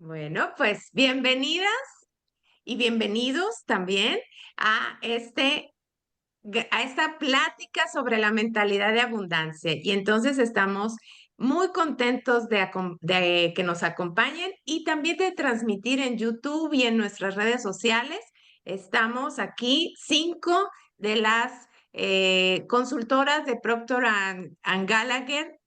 Bueno, pues bienvenidas y bienvenidos también a a esta plática sobre la mentalidad de abundancia. Y entonces estamos muy contentos de que nos acompañen y también de transmitir en YouTube y en nuestras redes sociales. Estamos aquí, cinco de las consultoras de Procter and Gallagher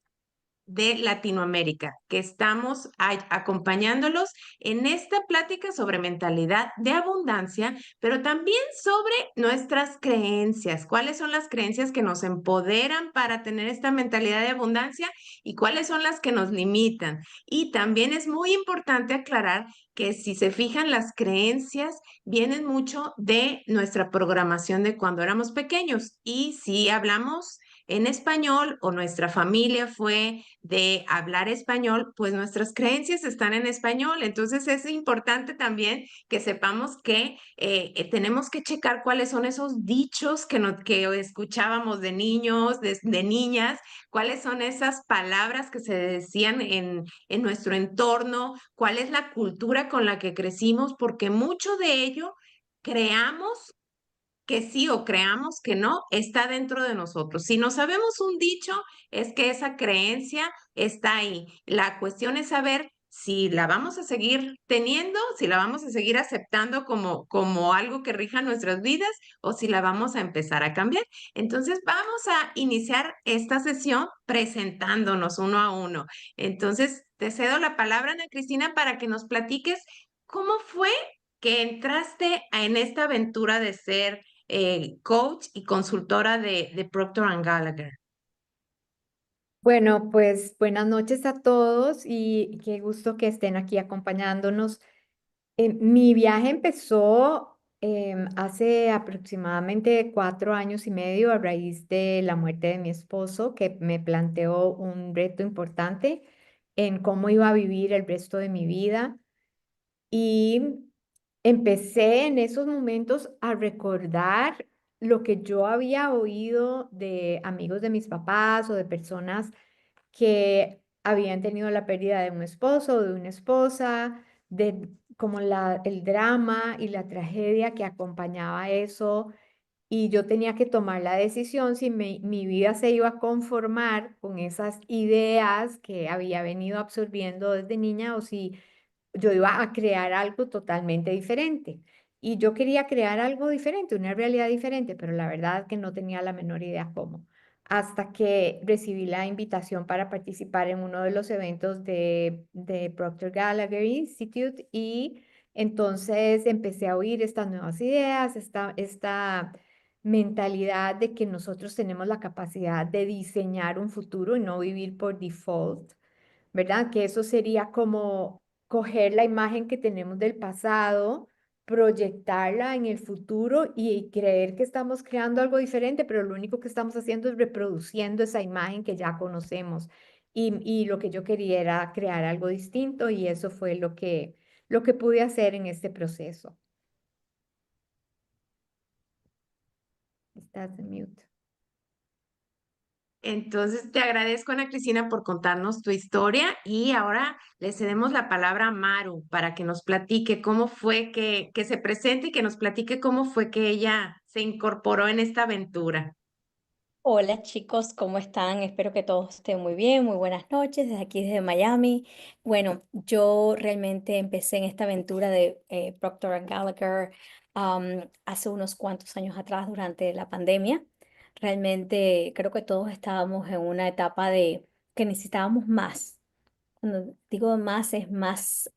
de Latinoamérica, que estamos acompañándolos en esta plática sobre mentalidad de abundancia, pero también sobre nuestras creencias, cuáles son las creencias que nos empoderan para tener esta mentalidad de abundancia y cuáles son las que nos limitan. Y también es muy importante aclarar que si se fijan, las creencias vienen mucho de nuestra programación de cuando éramos pequeños y si hablamos en español o nuestra familia fue de hablar español, pues nuestras creencias están en español. Entonces es importante también que sepamos que tenemos que checar cuáles son esos dichos que escuchábamos de niños, de niñas, cuáles son esas palabras que se decían en nuestro entorno, cuál es la cultura con la que crecimos, porque mucho de ello creamos que sí o creamos que no, está dentro de nosotros. Si no sabemos un dicho, es que esa creencia está ahí. La cuestión es saber si la vamos a seguir teniendo, si la vamos a seguir aceptando como algo que rija nuestras vidas o si la vamos a empezar a cambiar. Entonces, vamos a iniciar esta sesión presentándonos uno a uno. Entonces, te cedo la palabra, Ana Cristina, para que nos platiques cómo fue que entraste en esta aventura de ser coach y consultora de Procter and Gallagher. Bueno, pues buenas noches a todos y qué gusto que estén aquí acompañándonos. Mi viaje empezó hace aproximadamente 4 años y medio a raíz de la muerte de mi esposo, que me planteó un reto importante en cómo iba a vivir el resto de mi vida. Y empecé en esos momentos a recordar lo que yo había oído de amigos de mis papás o de personas que habían tenido la pérdida de un esposo o de una esposa, de como el drama y la tragedia que acompañaba eso. Y yo tenía que tomar la decisión si mi vida se iba a conformar con esas ideas que había venido absorbiendo desde niña o si yo iba a crear algo totalmente diferente. Y yo quería crear algo diferente, una realidad diferente, pero la verdad que no tenía la menor idea cómo. Hasta que recibí la invitación para participar en uno de los eventos de Procter Gallagher Institute y entonces empecé a oír estas nuevas ideas, esta mentalidad de que nosotros tenemos la capacidad de diseñar un futuro y no vivir por default, ¿verdad? Que eso sería como coger la imagen que tenemos del pasado, proyectarla en el futuro y creer que estamos creando algo diferente, pero lo único que estamos haciendo es reproduciendo esa imagen que ya conocemos. Y lo que yo quería era crear algo distinto y eso fue lo que pude hacer en este proceso. Estás en mute. Entonces, te agradezco, Ana Cristina, por contarnos tu historia y ahora le cedemos la palabra a Maru para que nos platique cómo fue que se presente y que nos platique cómo fue que ella se incorporó en esta aventura. Hola chicos, ¿cómo están? Espero que todos estén muy bien. Muy buenas noches desde aquí, desde Miami. Bueno, yo realmente empecé en esta aventura de Procter and Gallagher hace unos cuantos años atrás durante la pandemia. Realmente creo que todos estábamos en una etapa de que necesitábamos más. Cuando digo más, es más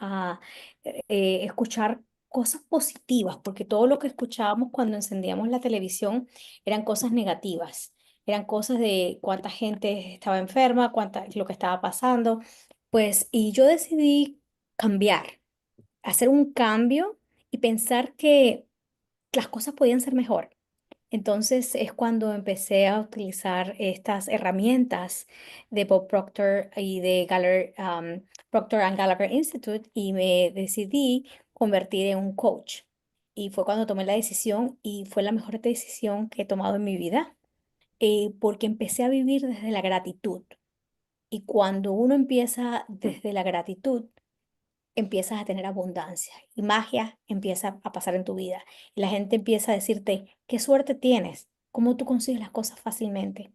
escuchar cosas positivas, porque todo lo que escuchábamos cuando encendíamos la televisión eran cosas negativas, eran cosas de cuánta gente estaba enferma, lo que estaba pasando. Pues, y yo decidí cambiar, hacer un cambio y pensar que las cosas podían ser mejor. Entonces es cuando empecé a utilizar estas herramientas de Bob Proctor y de Procter and Gallagher Institute y me decidí convertir en un coach. Y fue cuando tomé la decisión y fue la mejor decisión que he tomado en mi vida, porque empecé a vivir desde la gratitud. Y cuando uno empieza desde la gratitud, empiezas a tener abundancia y magia empieza a pasar en tu vida. Y la gente empieza a decirte, qué suerte tienes, cómo tú consigues las cosas fácilmente.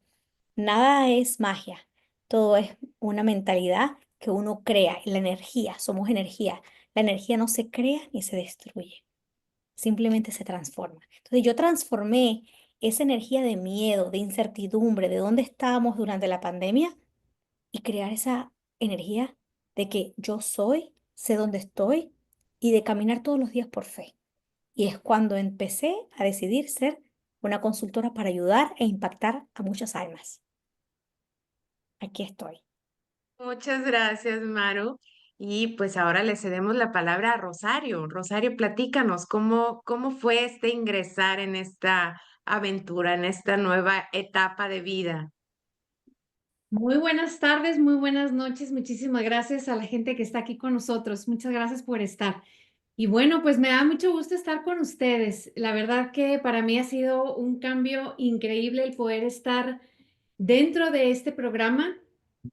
Nada es magia, todo es una mentalidad que uno crea, y la energía, somos energía. La energía no se crea ni se destruye, simplemente se transforma. Entonces yo transformé esa energía de miedo, de incertidumbre, de dónde estábamos durante la pandemia y crear esa energía de que yo soy, sé dónde estoy y de caminar todos los días por fe. Y es cuando empecé a decidir ser una consultora para ayudar e impactar a muchas almas. Aquí estoy. Muchas gracias, Maru. Y pues ahora le cedemos la palabra a Rosario. Rosario, platícanos cómo fue este ingresar en esta aventura, en esta nueva etapa de vida. Muy buenas tardes, muy buenas noches. Muchísimas gracias a la gente que está aquí con nosotros. Muchas gracias por estar. Y bueno, pues me da mucho gusto estar con ustedes. La verdad que para mí ha sido un cambio increíble el poder estar dentro de este programa.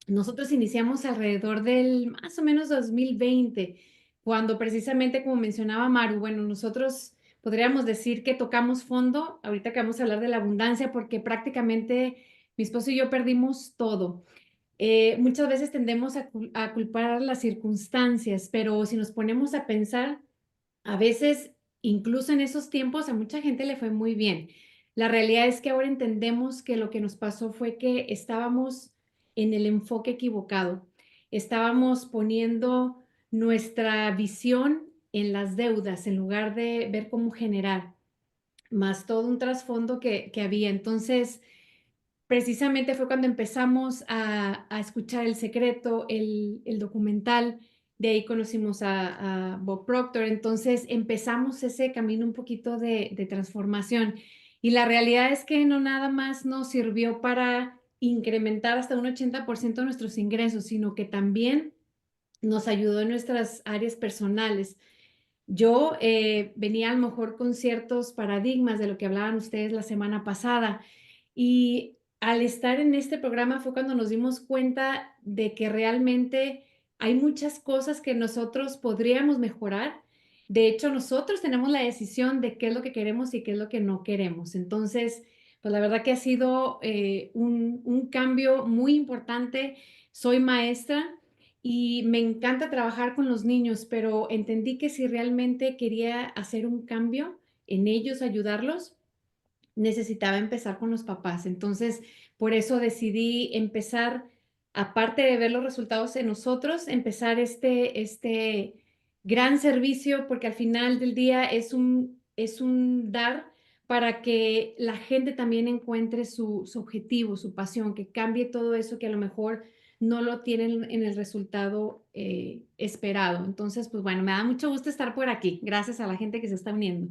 Nosotros iniciamos alrededor del más o menos 2020, cuando precisamente como mencionaba Maru, bueno, nosotros podríamos decir que tocamos fondo, ahorita que vamos a hablar de la abundancia, porque prácticamente mi esposo y yo perdimos todo. Muchas veces tendemos a culpar las circunstancias, pero si nos ponemos a pensar, a veces, incluso en esos tiempos, a mucha gente le fue muy bien. La realidad es que ahora entendemos que lo que nos pasó fue que estábamos en el enfoque equivocado. Estábamos poniendo nuestra visión en las deudas en lugar de ver cómo generar, más todo un trasfondo que había. Entonces, precisamente fue cuando empezamos a escuchar El Secreto, el documental. De ahí conocimos a Bob Proctor. Entonces empezamos ese camino un poquito de transformación. Y la realidad es que no nada más nos sirvió para incrementar hasta un 80% nuestros ingresos, sino que también nos ayudó en nuestras áreas personales. Yo venía a lo mejor con ciertos paradigmas de lo que hablaban ustedes la semana pasada y al estar en este programa fue cuando nos dimos cuenta de que realmente hay muchas cosas que nosotros podríamos mejorar. De hecho, nosotros tenemos la decisión de qué es lo que queremos y qué es lo que no queremos. Entonces, pues la verdad que ha sido un cambio muy importante. Soy maestra y me encanta trabajar con los niños, pero entendí que si realmente quería hacer un cambio en ellos, ayudarlos, necesitaba empezar con los papás. Entonces, por eso decidí empezar, aparte de ver los resultados en nosotros, empezar este gran servicio, porque al final del día es un dar para que la gente también encuentre su objetivo, su pasión, que cambie todo eso que a lo mejor no lo tienen en el resultado esperado. Entonces, pues bueno, me da mucho gusto estar por aquí. Gracias a la gente que se está uniendo.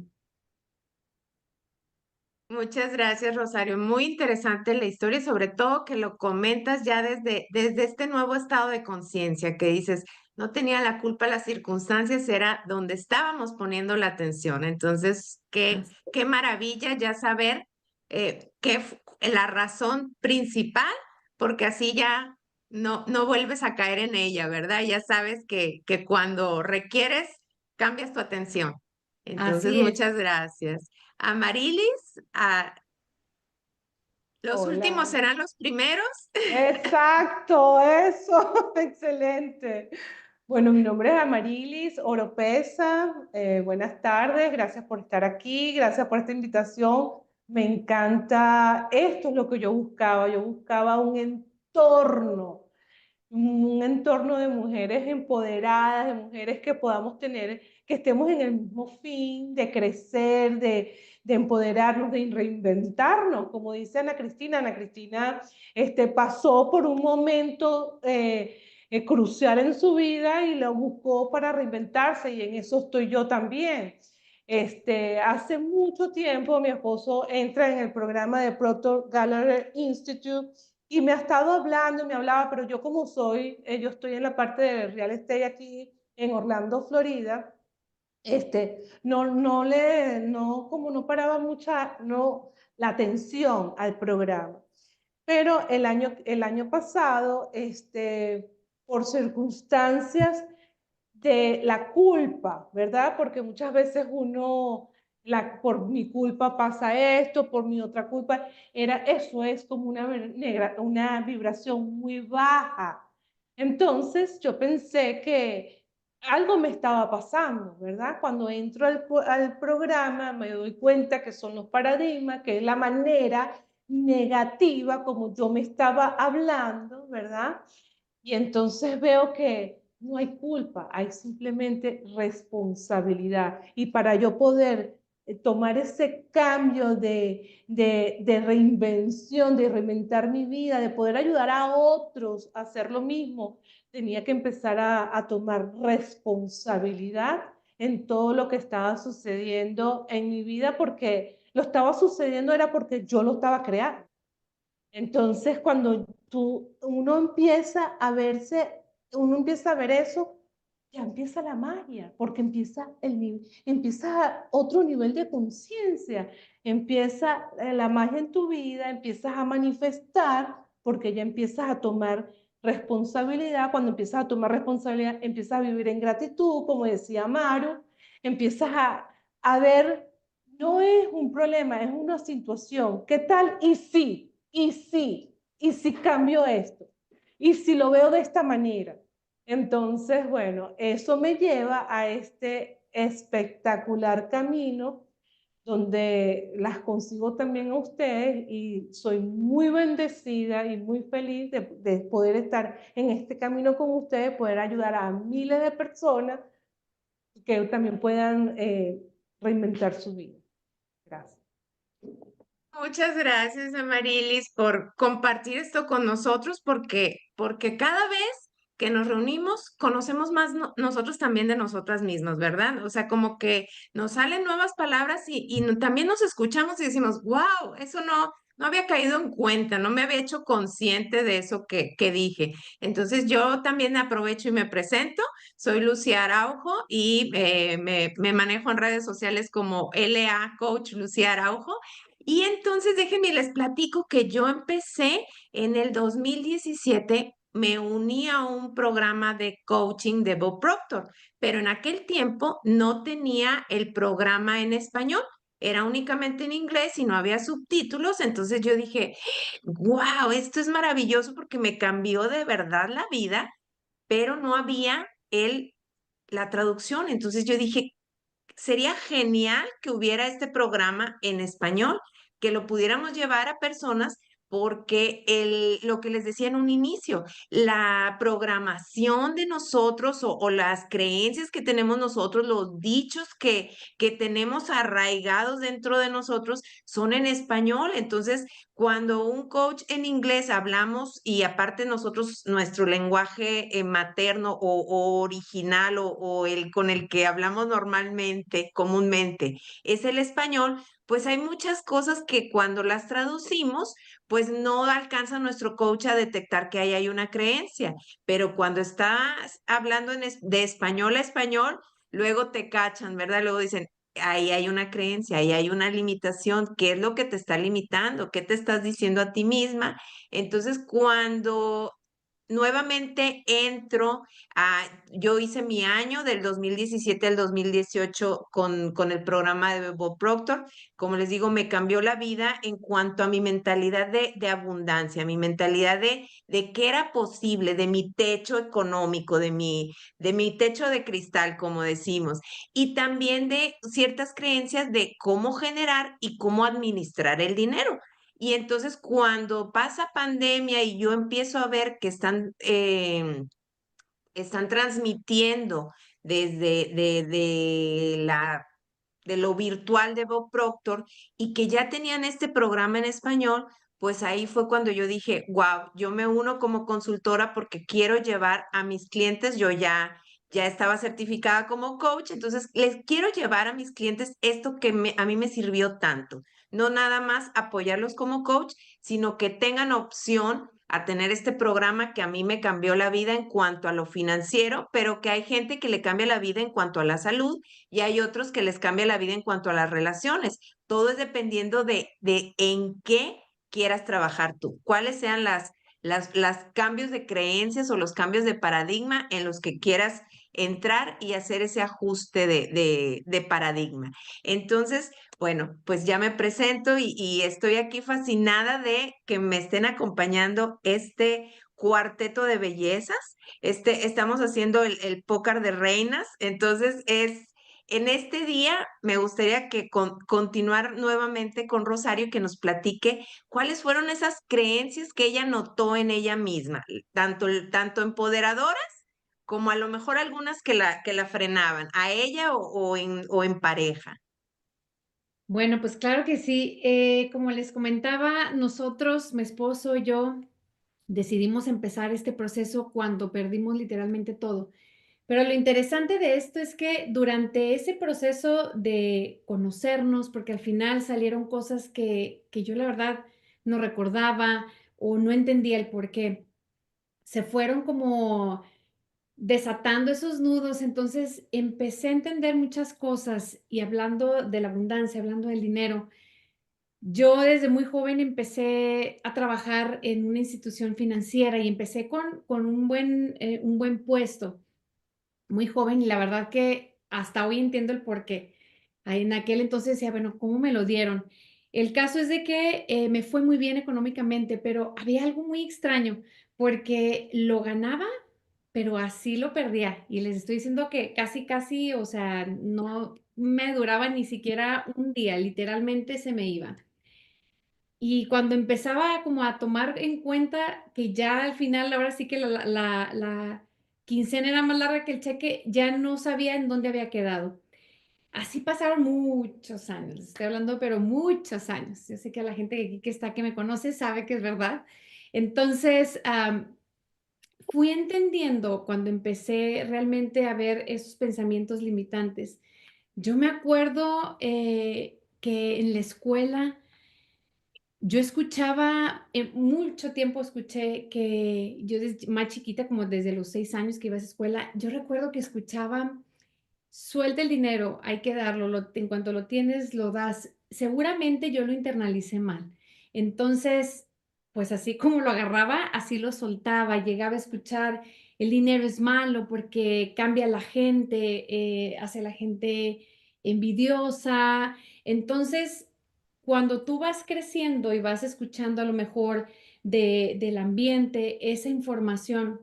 Muchas gracias, Rosario. Muy interesante la historia, y sobre todo que lo comentas ya desde este nuevo estado de conciencia, que dices, no tenía la culpa las circunstancias, era donde estábamos poniendo la atención. Entonces, qué maravilla ya saber la razón principal, porque así ya no vuelves a caer en ella, ¿verdad? Ya sabes que cuando requieres, cambias tu atención. Entonces, Así es. muchas gracias. Amarilis, los últimos Hola. serán los primeros. Exacto, eso, excelente. Bueno, mi nombre es Amarilis Oropesa. Buenas tardes, gracias por estar aquí, gracias por esta invitación. Me encanta, esto es lo que yo buscaba un entorno de mujeres empoderadas, de mujeres que podamos tener, que estemos en el mismo fin, de crecer, de empoderarnos, de reinventarnos, como dice Ana Cristina. Ana Cristina pasó por un momento crucial en su vida y lo buscó para reinventarse y en eso estoy yo también. Hace mucho tiempo mi esposo entra en el programa de Proctor Gallagher Institute y me ha estado hablando, me hablaba, pero yo como soy, yo estoy en la parte de real estate aquí en Orlando, Florida. Como no paraba la atención al programa. Pero el año pasado, por circunstancias de la culpa, ¿verdad? Porque muchas veces uno, por mi culpa pasa esto, por mi otra culpa, eso es como una vibración muy baja. Entonces yo pensé que algo me estaba pasando, ¿verdad? Cuando entro al programa me doy cuenta que son los paradigmas, que es la manera negativa como yo me estaba hablando, ¿verdad? Y entonces veo que no hay culpa, hay simplemente responsabilidad. Y para yo poder tomar ese cambio de reinvención, de reinventar mi vida, de poder ayudar a otros a hacer lo mismo, tenía que empezar a tomar responsabilidad en todo lo que estaba sucediendo en mi vida, porque lo estaba sucediendo era porque yo lo estaba creando. Entonces, cuando uno empieza a verse, uno empieza a ver eso, ya empieza la magia, porque empieza otro nivel de conciencia, empieza la magia en tu vida, empiezas a manifestar, porque ya empiezas a tomar responsabilidad. Cuando empiezas a tomar responsabilidad, empiezas a vivir en gratitud, como decía Maru, empiezas a ver, no es un problema, es una situación. ¿Qué tal? Y si cambio esto, y si lo veo de esta manera. Entonces, bueno, eso me lleva a este espectacular camino donde las consigo también a ustedes y soy muy bendecida y muy feliz de poder estar en este camino con ustedes, poder ayudar a miles de personas que también puedan reinventar su vida. Gracias. Muchas gracias, Amarilis, por compartir esto con nosotros, porque cada vez que nos reunimos, conocemos más nosotros también de nosotras mismas, ¿verdad? O sea, como que nos salen nuevas palabras y también nos escuchamos y decimos, wow, eso no había caído en cuenta, no me había hecho consciente de eso que dije. Entonces, yo también aprovecho y me presento. Soy Lucía Araujo y me manejo en redes sociales como LA Coach Lucía Araujo. Y entonces déjenme les platico que yo empecé en el 2017, me uní a un programa de coaching de Bob Proctor, pero en aquel tiempo no tenía el programa en español, era únicamente en inglés y no había subtítulos, entonces yo dije, wow, esto es maravilloso porque me cambió de verdad la vida, pero no había la traducción, entonces yo dije, sería genial que hubiera este programa en español, que lo pudiéramos llevar a personas porque lo que les decía en un inicio, la programación de nosotros o las creencias que tenemos nosotros, los dichos que tenemos arraigados dentro de nosotros son en español. Entonces, cuando un coach en inglés hablamos y aparte nosotros, nuestro lenguaje materno o original o el con el que hablamos normalmente, comúnmente, es el español, pues hay muchas cosas que cuando las traducimos, pues no alcanza nuestro coach a detectar que ahí hay una creencia, pero cuando estás hablando de español a español, luego te cachan, ¿verdad? Luego dicen, ahí hay una creencia, ahí hay una limitación, ¿qué es lo que te está limitando? ¿Qué te estás diciendo a ti misma? Entonces, cuando nuevamente entro yo hice mi año del 2017 al 2018 con el programa de Bob Proctor. Como les digo, me cambió la vida en cuanto a mi mentalidad de abundancia, mi mentalidad de qué era posible, de mi techo económico, de mi techo de cristal, como decimos, y también de ciertas creencias de cómo generar y cómo administrar el dinero. Y entonces cuando pasa pandemia y yo empiezo a ver que están transmitiendo desde de lo virtual de Bob Proctor y que ya tenían este programa en español, pues ahí fue cuando yo dije, wow, yo me uno como consultora porque quiero llevar a mis clientes, ya estaba certificada como coach, entonces les quiero llevar a mis clientes esto que a mí me sirvió tanto. No nada más apoyarlos como coach, sino que tengan opción a tener este programa que a mí me cambió la vida en cuanto a lo financiero, pero que hay gente que le cambia la vida en cuanto a la salud y hay otros que les cambia la vida en cuanto a las relaciones. Todo es dependiendo de en qué quieras trabajar tú, cuáles sean las cambios de creencias o los cambios de paradigma en los que quieras entrar y hacer ese ajuste de paradigma. Entonces, bueno, pues ya me presento y estoy aquí fascinada de que me estén acompañando este cuarteto de bellezas. Estamos haciendo el pócar de reinas, entonces en este día me gustaría que continuar nuevamente con Rosario, que nos platique cuáles fueron esas creencias que ella notó en ella misma, tanto empoderadoras como a lo mejor algunas que la frenaban, a ella o en pareja. Bueno, pues claro que sí. Como les comentaba, nosotros, mi esposo y yo, decidimos empezar este proceso cuando perdimos literalmente todo. Pero lo interesante de esto es que durante ese proceso de conocernos, porque al final salieron cosas que yo la verdad no recordaba o no entendía el por qué, se fueron como desatando esos nudos, entonces empecé a entender muchas cosas y hablando de la abundancia, hablando del dinero. Yo desde muy joven empecé a trabajar en una institución financiera y empecé con un buen puesto muy joven y la verdad que hasta hoy entiendo el por qué. Ahí en aquel entonces decía, bueno, ¿cómo me lo dieron? El caso es de que me fue muy bien económicamente, pero había algo muy extraño porque lo ganaba, pero así lo perdía. Y les estoy diciendo que casi, casi, o sea, no me duraba ni siquiera un día, literalmente se me iba. Y cuando empezaba como a tomar en cuenta que ya al final, ahora sí que la quincena era más larga que el cheque, ya no sabía en dónde había quedado. Así pasaron muchos años, estoy hablando, pero muchos años. Yo sé que a la gente aquí que está, que me conoce, sabe que es verdad. Entonces, fui entendiendo cuando empecé realmente a ver esos pensamientos limitantes. Yo me acuerdo que en la escuela yo escuchaba, mucho tiempo escuché que yo desde más chiquita, como desde los 6 años que iba a esa escuela, yo recuerdo que escuchaba: "Suelta el dinero, hay que darlo, en cuanto lo tienes, lo das". Seguramente yo lo internalicé mal. Entonces, pues así como lo agarraba, así lo soltaba. Llegaba a escuchar: "El dinero es malo porque cambia a la gente, hace a la gente envidiosa". Entonces, cuando tú vas creciendo y vas escuchando a lo mejor del ambiente esa información,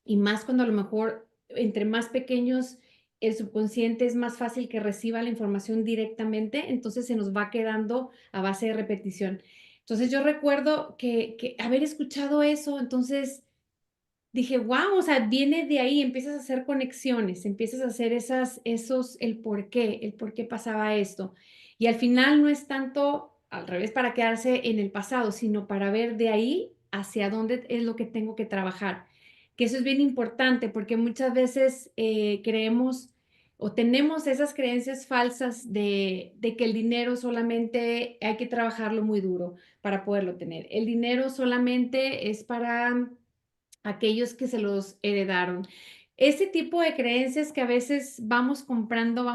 y más cuando a lo mejor entre más pequeños el subconsciente es más fácil que reciba la información directamente, entonces se nos va quedando a base de repetición. Entonces yo recuerdo que haber escuchado eso, entonces dije, wow, o sea, viene de ahí, empiezas a hacer conexiones, empiezas a hacer el por qué pasaba esto. Y al final no es tanto al revés para quedarse en el pasado, sino para ver de ahí hacia dónde es lo que tengo que trabajar. Que eso es bien importante porque muchas veces creemos o tenemos esas creencias falsas de que el dinero solamente hay que trabajarlo muy duro para poderlo tener. El dinero solamente es para aquellos que se los heredaron. Ese tipo de creencias que a veces vamos comprando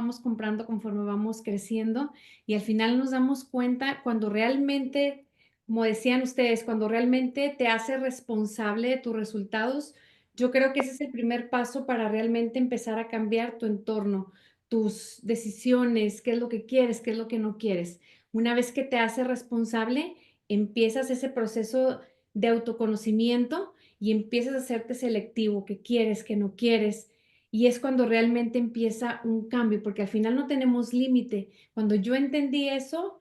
conforme vamos creciendo y al final nos damos cuenta cuando realmente, como decían ustedes, cuando realmente te hace responsable de tus resultados, yo creo que ese es el primer paso para realmente empezar a cambiar tu entorno, tus decisiones, qué es lo que quieres, qué es lo que no quieres. Una vez que te hace responsable, empiezas ese proceso de autoconocimiento y empiezas a hacerte selectivo, qué quieres, qué no quieres. Y es cuando realmente empieza un cambio, porque al final no tenemos límite. Cuando yo entendí eso,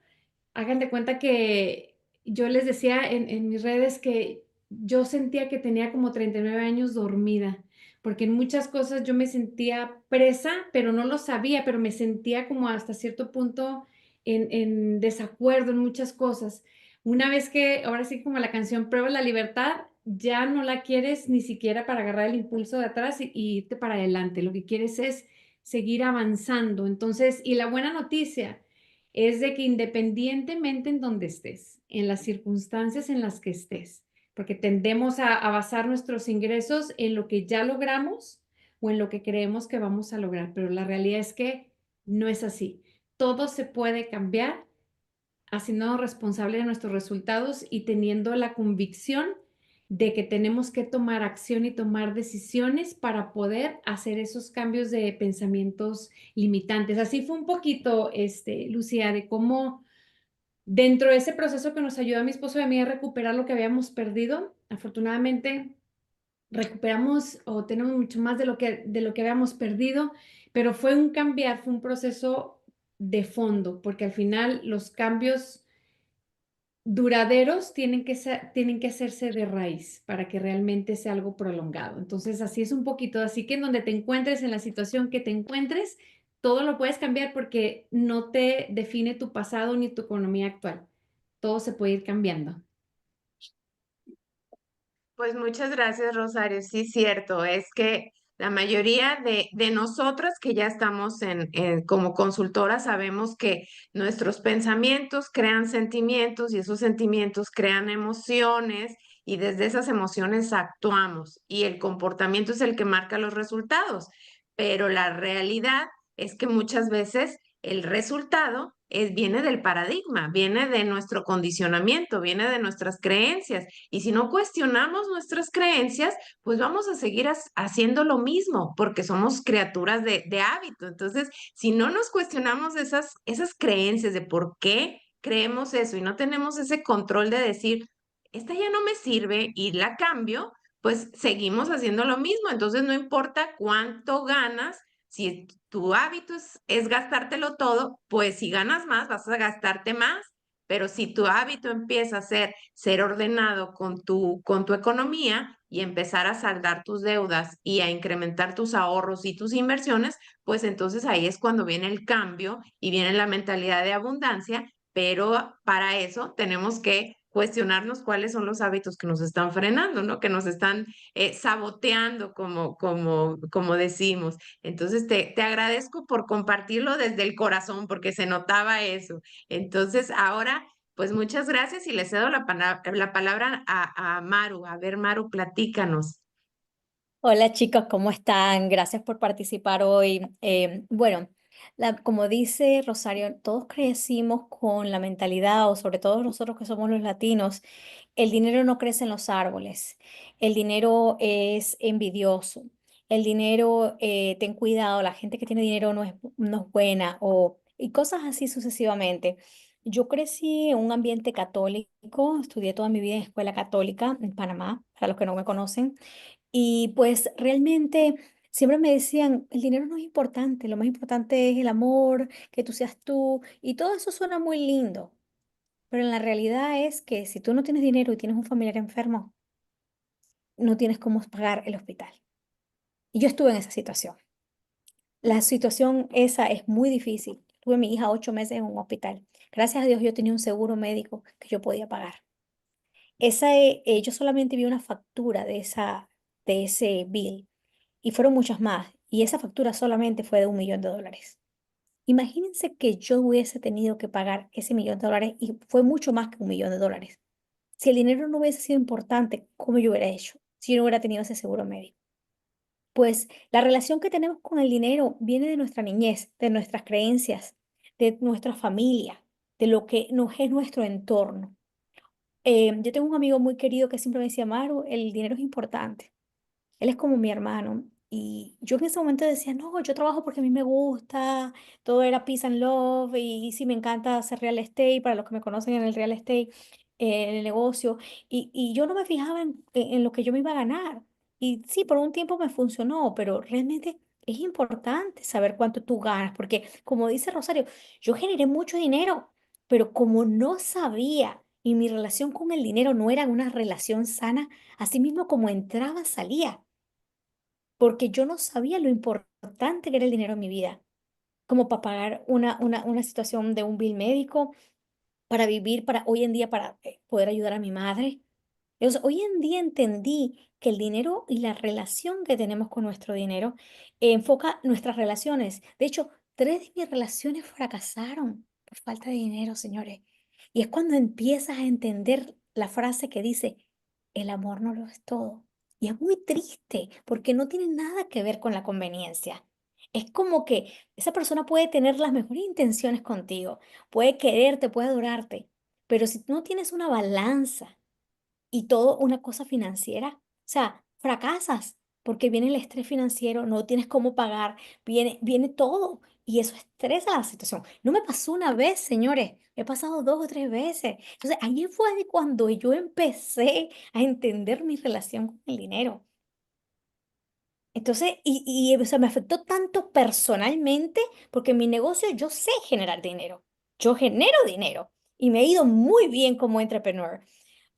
hagan de cuenta que yo les decía en mis redes que yo sentía que tenía como 39 años dormida, porque en muchas cosas yo me sentía presa, pero no lo sabía, pero me sentía como hasta cierto punto en desacuerdo en muchas cosas. Una vez que, ahora sí como la canción Prueba la libertad, ya no la quieres ni siquiera para agarrar el impulso de atrás y irte para adelante. Lo que quieres es seguir avanzando. Entonces, y la buena noticia es de que independientemente en donde estés, en las circunstancias en las que estés, porque tendemos a basar nuestros ingresos en lo que ya logramos o en lo que creemos que vamos a lograr, pero la realidad es que no es así. Todo se puede cambiar haciendo responsable de nuestros resultados y teniendo la convicción de que tenemos que tomar acción y tomar decisiones para poder hacer esos cambios de pensamientos limitantes. Así fue un poquito, Lucía, de cómo dentro de ese proceso que nos ayudó a mi esposo y a mí a recuperar lo que habíamos perdido, afortunadamente recuperamos o tenemos mucho más de lo que habíamos perdido, pero fue un cambiar, fue un proceso de fondo, porque al final los cambios duraderos tienen que hacerse de raíz para que realmente sea algo prolongado. Entonces, así es un poquito, así que en donde te encuentres, en la situación que te encuentres, todo lo puedes cambiar porque no te define tu pasado ni tu economía actual. Todo se puede ir cambiando. Pues muchas gracias, Rosario. Sí, cierto, es que la mayoría de nosotras que ya estamos como consultoras sabemos que nuestros pensamientos crean sentimientos y esos sentimientos crean emociones y desde esas emociones actuamos y el comportamiento es el que marca los resultados. Pero la realidad es que muchas veces el resultado viene del paradigma, viene de nuestro condicionamiento, viene de nuestras creencias. Y si no cuestionamos nuestras creencias, pues vamos a seguir haciendo lo mismo, porque somos criaturas de hábito. Entonces, si no nos cuestionamos esas creencias de por qué creemos eso y no tenemos ese control de decir, esta ya no me sirve y la cambio, pues seguimos haciendo lo mismo. Entonces, no importa cuánto ganas, si tu hábito es gastártelo todo, pues si ganas más, vas a gastarte más. Pero si tu hábito empieza a ser ordenado con tu economía y empezar a saldar tus deudas y a incrementar tus ahorros y tus inversiones, pues entonces ahí es cuando viene el cambio y viene la mentalidad de abundancia, pero para eso tenemos que cuestionarnos cuáles son los hábitos que nos están frenando, ¿no? Que nos están saboteando, como decimos. Entonces, te agradezco por compartirlo desde el corazón, porque se notaba eso. Entonces, ahora, pues muchas gracias y le cedo la palabra a Maru. A ver, Maru, platícanos. Hola chicos, ¿cómo están? Gracias por participar hoy. Bueno, como dice Rosario, todos crecimos con la mentalidad, o sobre todo nosotros que somos los latinos, el dinero no crece en los árboles, el dinero es envidioso, el dinero, ten cuidado, la gente que tiene dinero no es buena, y cosas así sucesivamente. Yo crecí en un ambiente católico, estudié toda mi vida en escuela católica en Panamá, para los que no me conocen. Y pues realmente siempre me decían, el dinero no es importante, lo más importante es el amor, que tú seas tú, y todo eso suena muy lindo, pero en la realidad es que si tú no tienes dinero y tienes un familiar enfermo, no tienes cómo pagar el hospital. Y yo estuve en esa situación. La situación esa es muy difícil. Tuve a mi hija 8 meses en un hospital. Gracias a Dios yo tenía un seguro médico que yo podía pagar. Yo solamente vi una factura de ese bill y fueron muchas más. Y esa factura solamente fue de $1 millón. Imagínense que yo hubiese tenido que pagar ese $1 millón y fue mucho más que $1 millón. Si el dinero no hubiese sido importante, ¿cómo yo hubiera hecho? Si yo no hubiera tenido ese seguro médico. Pues la relación que tenemos con el dinero viene de nuestra niñez, de nuestras creencias, de nuestra familia, de lo que nos es nuestro entorno. Yo tengo un amigo muy querido que siempre me decía, Maru, el dinero es importante. Él es como mi hermano. Y yo en ese momento decía, no, yo trabajo porque a mí me gusta, todo era peace and love, y sí me encanta hacer real estate, para los que me conocen en el real estate, en el negocio, y yo no me fijaba en lo que yo me iba a ganar. Y sí, por un tiempo me funcionó, pero realmente es importante saber cuánto tú ganas, porque como dice Rosario, yo generé mucho dinero, pero como no sabía y mi relación con el dinero no era una relación sana, así mismo como entraba, salía porque yo no sabía lo importante que era el dinero en mi vida, como para pagar una situación de un bill médico, para vivir, para hoy en día, para poder ayudar a mi madre. Entonces, hoy en día entendí que el dinero y la relación que tenemos con nuestro dinero enfoca nuestras relaciones. De hecho, 3 de mis relaciones fracasaron por falta de dinero, señores. Y es cuando empiezas a entender la frase que dice, el amor no lo es todo. Y es muy triste porque no tiene nada que ver con la conveniencia. Es como que esa persona puede tener las mejores intenciones contigo, puede quererte, puede adorarte, pero si no tienes una balanza y todo una cosa financiera, o sea, fracasas porque viene el estrés financiero, no tienes cómo pagar, viene todo y eso estresa la situación. No me pasó una vez, señores, me ha pasado 2 o 3 veces. Entonces, ahí fue de cuando yo empecé a entender mi relación con el dinero. Entonces, o sea, me afectó tanto personalmente porque en mi negocio yo sé generar dinero. Yo genero dinero y me he ido muy bien como entrepreneur.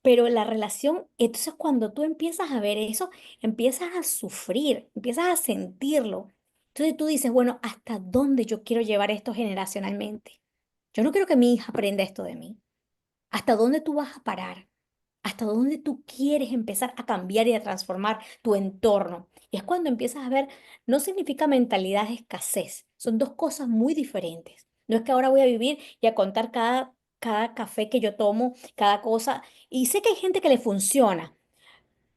Pero la relación, entonces cuando tú empiezas a ver eso, empiezas a sufrir, empiezas a sentirlo. Entonces tú dices, bueno, ¿hasta dónde yo quiero llevar esto generacionalmente? Yo no quiero que mi hija aprenda esto de mí. ¿Hasta dónde tú vas a parar? ¿Hasta dónde tú quieres empezar a cambiar y a transformar tu entorno? Y es cuando empiezas a ver, no significa mentalidad de escasez, son dos cosas muy diferentes. No es que ahora voy a vivir y a contar cada café que yo tomo, cada cosa. Y sé que hay gente que le funciona.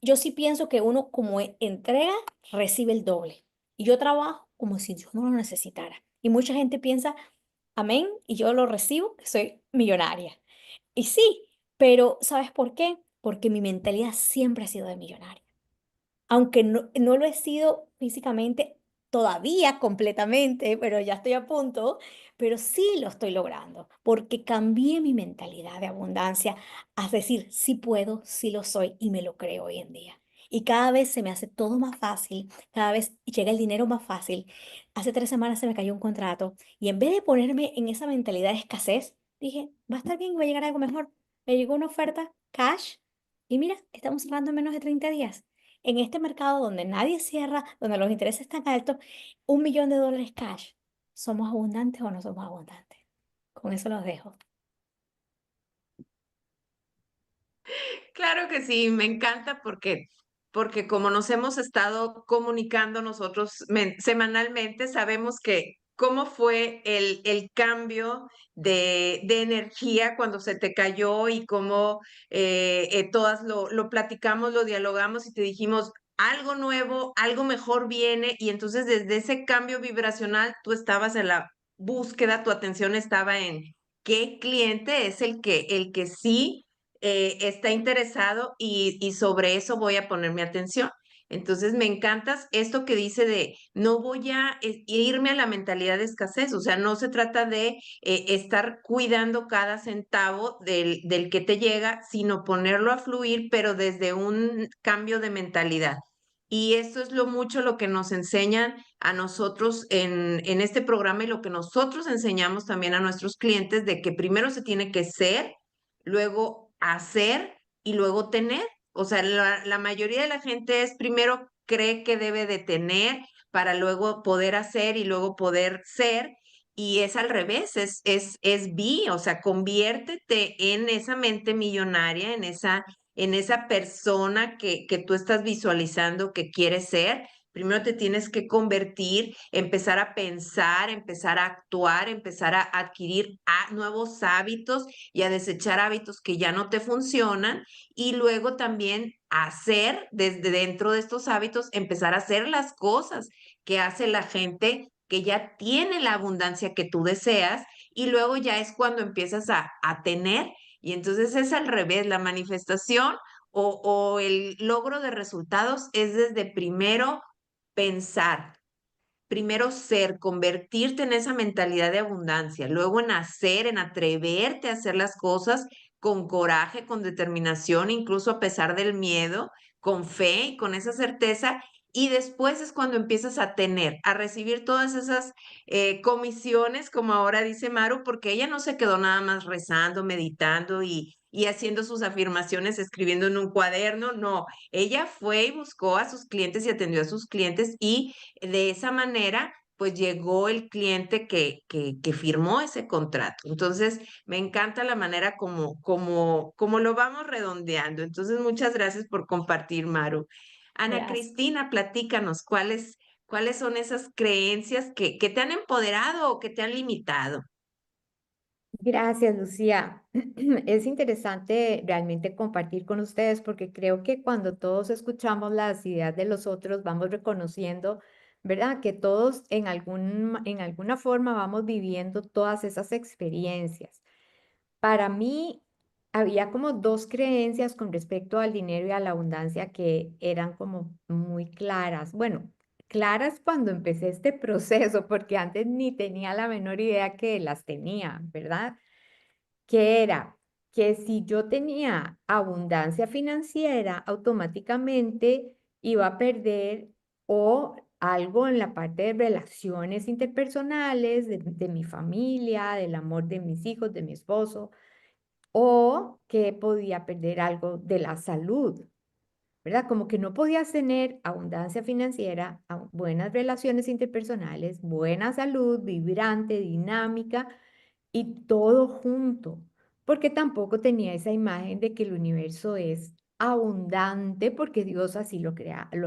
Yo sí pienso que uno como entrega, recibe el doble. Y yo trabajo como si yo no lo necesitara. Y mucha gente piensa, amén, y yo lo recibo, que soy millonaria. Y sí, pero ¿sabes por qué? Porque mi mentalidad siempre ha sido de millonaria. Aunque no lo he sido físicamente todavía completamente, pero ya estoy a punto, pero sí lo estoy logrando, porque cambié mi mentalidad de abundancia a decir, sí puedo, sí lo soy y me lo creo hoy en día. Y cada vez se me hace todo más fácil, cada vez llega el dinero más fácil. Hace 3 semanas se me cayó un contrato y en vez de ponerme en esa mentalidad de escasez, dije, va a estar bien, va a llegar algo mejor. Me llegó una oferta cash y mira, estamos cerrando en menos de 30 días. En este mercado donde nadie cierra, donde los intereses están altos, $1 millón cash. ¿Somos abundantes o no somos abundantes? Con eso los dejo. Claro que sí, me encanta porque como nos hemos estado comunicando nosotros semanalmente, sabemos que cómo fue el cambio de energía cuando se te cayó y cómo todas lo platicamos, lo dialogamos y te dijimos algo nuevo, algo mejor viene y entonces desde ese cambio vibracional tú estabas en la búsqueda, tu atención estaba en qué cliente es el que sí está interesado y sobre eso voy a poner mi atención. Entonces me encantas esto que dice de no voy a irme a la mentalidad de escasez, o sea, no se trata de estar cuidando cada centavo del que te llega, sino ponerlo a fluir, pero desde un cambio de mentalidad. Y eso es lo mucho lo que nos enseñan a nosotros en este programa y lo que nosotros enseñamos también a nuestros clientes de que primero se tiene que ser, luego hacer y luego tener. O sea, la mayoría de la gente es primero cree que debe de tener para luego poder hacer y luego poder ser. Y es al revés, es be, o sea, conviértete en esa mente millonaria, en esa persona que tú estás visualizando que quieres ser. Primero te tienes que convertir, empezar a pensar, empezar a actuar, empezar a adquirir nuevos hábitos y a desechar hábitos que ya no te funcionan y luego también hacer desde dentro de estos hábitos, empezar a hacer las cosas que hace la gente que ya tiene la abundancia que tú deseas y luego ya es cuando empiezas a tener y entonces es al revés, la manifestación o el logro de resultados es desde primero pensar, primero ser, convertirte en esa mentalidad de abundancia, luego en hacer, en atreverte a hacer las cosas con coraje, con determinación, incluso a pesar del miedo, con fe y con esa certeza. Y después es cuando empiezas a tener, a recibir todas esas comisiones, como ahora dice Maru, porque ella no se quedó nada más rezando, meditando y haciendo sus afirmaciones, escribiendo en un cuaderno, no, ella fue y buscó a sus clientes y atendió a sus clientes y de esa manera, pues llegó el cliente que firmó ese contrato. Entonces, me encanta la manera como lo vamos redondeando. Entonces, muchas gracias por compartir, Maru. Ana Gracias. Cristina, platícanos, ¿cuáles son esas creencias que te han empoderado o que te han limitado? Gracias, Lucía. Es interesante realmente compartir con ustedes porque creo que cuando todos escuchamos las ideas de los otros, vamos reconociendo, ¿verdad? Que todos en alguna forma vamos viviendo todas esas experiencias. Para mí, había como dos creencias con respecto al dinero y a la abundancia que eran como muy claras. Bueno, claras cuando empecé este proceso, porque antes ni tenía la menor idea que las tenía, ¿verdad? Que era que si yo tenía abundancia financiera, automáticamente iba a perder o algo en la parte de relaciones interpersonales, de mi familia, del amor de mis hijos, de mi esposo, o que podía perder algo de la salud, ¿verdad? Como que no podías tener abundancia financiera, buenas relaciones interpersonales, buena salud, vibrante, dinámica y todo junto, porque tampoco tenía esa imagen de que el universo es abundante porque Dios así lo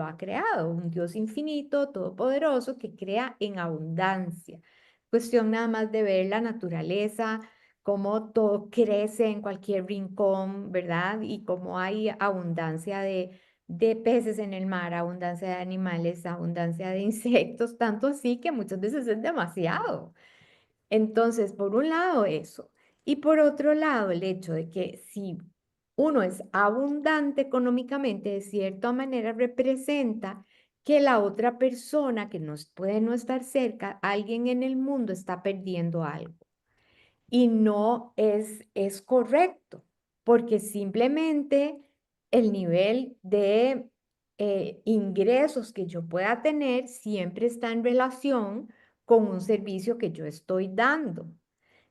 ha creado, un Dios infinito, todopoderoso que crea en abundancia. Cuestión nada más de ver la naturaleza, cómo todo crece en cualquier rincón, ¿verdad? Y cómo hay abundancia de peces en el mar, abundancia de animales, abundancia de insectos, tanto así que muchas veces es demasiado. Entonces, por un lado eso, y por otro lado el hecho de que si uno es abundante económicamente, de cierta manera representa que la otra persona que nos puede no estar cerca, alguien en el mundo está perdiendo algo y no es correcto, porque simplemente el nivel de ingresos que yo pueda tener siempre está en relación con un servicio que yo estoy dando.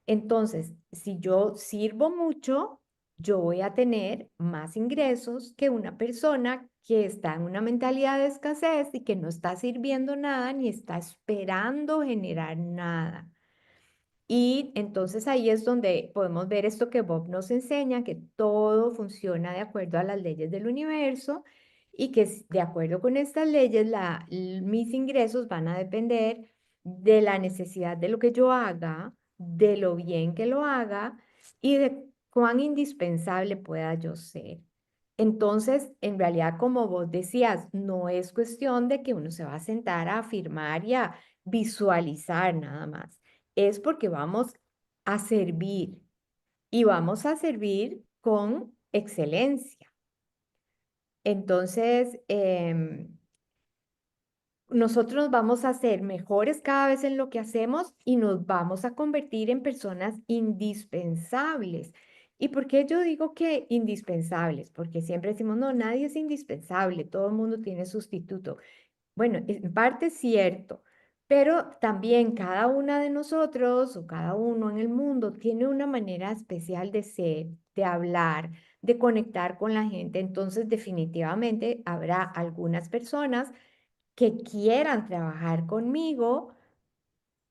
Entonces, si yo sirvo mucho, yo voy a tener más ingresos que una persona que está en una mentalidad de escasez y que no está sirviendo nada ni está esperando generar nada. Y entonces ahí es donde podemos ver esto que Bob nos enseña, que todo funciona de acuerdo a las leyes del universo y que de acuerdo con estas leyes mis ingresos van a depender de la necesidad de lo que yo haga, de lo bien que lo haga y de cuán indispensable pueda yo ser. Entonces, en realidad, como vos decías, no es cuestión de que uno se va a sentar a afirmar y a visualizar nada más, es porque vamos a servir y vamos a servir con excelencia. Entonces, nosotros vamos a ser mejores cada vez en lo que hacemos y nos vamos a convertir en personas indispensables. ¿Y por qué yo digo que indispensables? Porque siempre decimos, no, nadie es indispensable, todo el mundo tiene sustituto. Bueno, en parte es cierto, pero también cada una de nosotros o cada uno en el mundo tiene una manera especial de ser, de hablar, de conectar con la gente. Entonces, definitivamente habrá algunas personas que quieran trabajar conmigo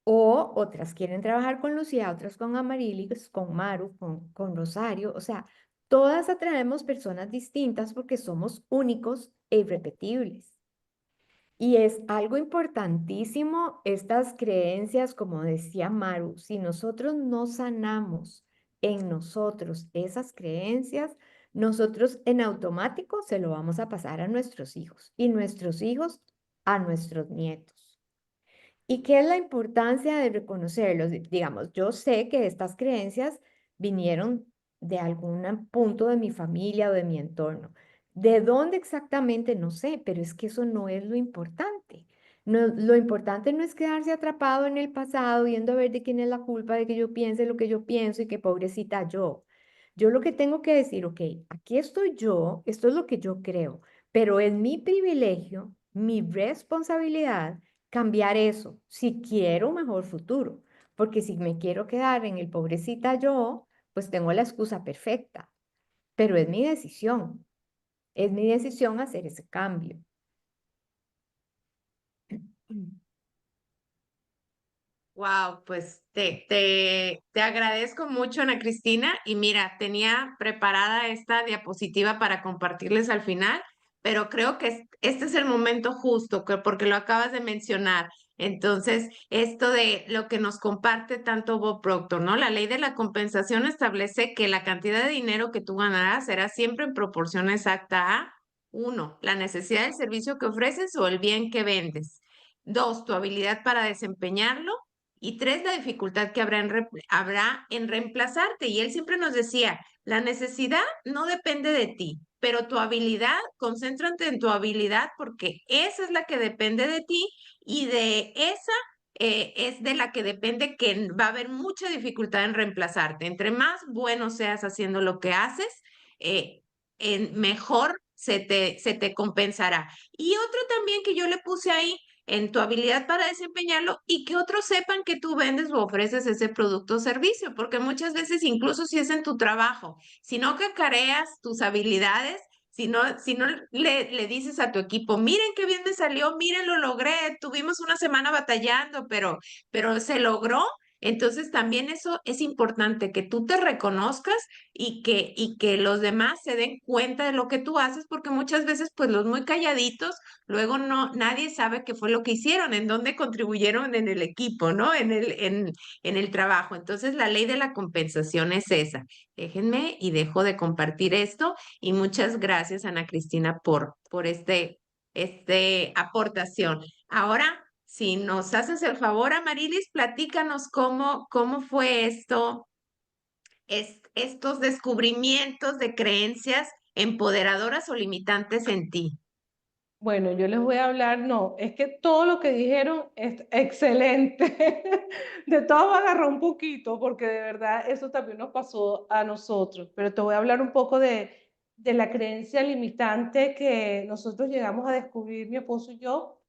o otras quieren trabajar con Lucía, otras con Amarilis, con Maru, con Rosario. O sea, todas atraemos personas distintas porque somos únicos e irrepetibles. Y es algo importantísimo estas creencias, como decía Maru, si nosotros no sanamos en nosotros esas creencias, nosotros en automático se lo vamos a pasar a nuestros hijos y nuestros hijos a nuestros nietos. ¿Y qué es la importancia de reconocerlos? Digamos, yo sé que estas creencias vinieron de algún punto de mi familia o de mi entorno. ¿De dónde exactamente? No sé, pero es que eso no es lo importante. No, lo importante no es quedarse atrapado en el pasado, viendo a ver de quién es la culpa de que yo piense lo que yo pienso y que pobrecita yo. Yo lo que tengo que decir, ok, aquí estoy yo, esto es lo que yo creo, pero es mi privilegio, mi responsabilidad cambiar eso si quiero un mejor futuro. Porque si me quiero quedar en el pobrecita yo, pues tengo la excusa perfecta. Pero es mi decisión hacer ese cambio. Wow, pues te agradezco mucho, Ana Cristina. Y mira, tenía preparada esta diapositiva para compartirles al final, pero creo que este es el momento justo, porque lo acabas de mencionar. Entonces, esto de lo que nos comparte tanto Bob Proctor, ¿no? La ley de la compensación establece que la cantidad de dinero que tú ganarás será siempre en proporción exacta a, uno, la necesidad del servicio que ofreces o el bien que vendes. Dos, tu habilidad para desempeñarlo. Y 3, la dificultad que habrá en reemplazarte. Y él siempre nos decía, la necesidad no depende de ti, pero tu habilidad, concéntrate en tu habilidad porque esa es la que depende de ti y de esa es de la que depende que va a haber mucha dificultad en reemplazarte. Entre más bueno seas haciendo lo que haces, eh, mejor se te compensará. Y otro también que yo le puse ahí en tu habilidad para desempeñarlo y que otros sepan que tú vendes o ofreces ese producto o servicio, porque muchas veces, incluso si es en tu trabajo, si no cacareas tus habilidades, si no le dices a tu equipo, miren qué bien me salió, miren, lo logré, tuvimos una semana batallando, pero se logró. Entonces también eso es importante, que tú te reconozcas y que los demás se den cuenta de lo que tú haces, porque muchas veces pues los muy calladitos luego no, nadie sabe qué fue lo que hicieron, en dónde contribuyeron en el equipo, ¿no? En el trabajo. Entonces, la ley de la compensación es esa. Déjenme y dejo de compartir esto. Y muchas gracias, Ana Cristina, por este aportación. Ahora, si nos haces el favor, Amarilis, platícanos cómo fue esto, estos descubrimientos de creencias empoderadoras o limitantes en ti. Bueno, yo les voy a hablar, no, es que todo lo que dijeron es excelente. De todo me agarró un poquito, porque de verdad eso también nos pasó a nosotros. Pero te voy a hablar un poco de la creencia limitante que nosotros llegamos a descubrir, mi esposo y yo,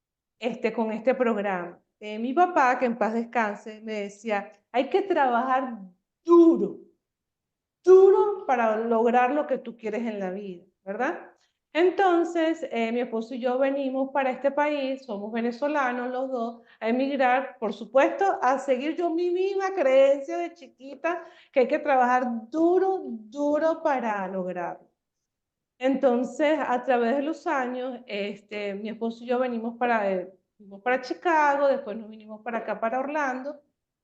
con este programa. Mi papá, que en paz descanse, me decía, hay que trabajar duro, duro para lograr lo que tú quieres en la vida, ¿verdad? Entonces, mi esposo y yo venimos para este país, somos venezolanos los dos, a emigrar, por supuesto, a seguir yo mi misma creencia de chiquita, que hay que trabajar duro, duro para lograrlo. Entonces, a través de los años, mi esposo y yo vinimos para Chicago, después nos vinimos para acá, para Orlando,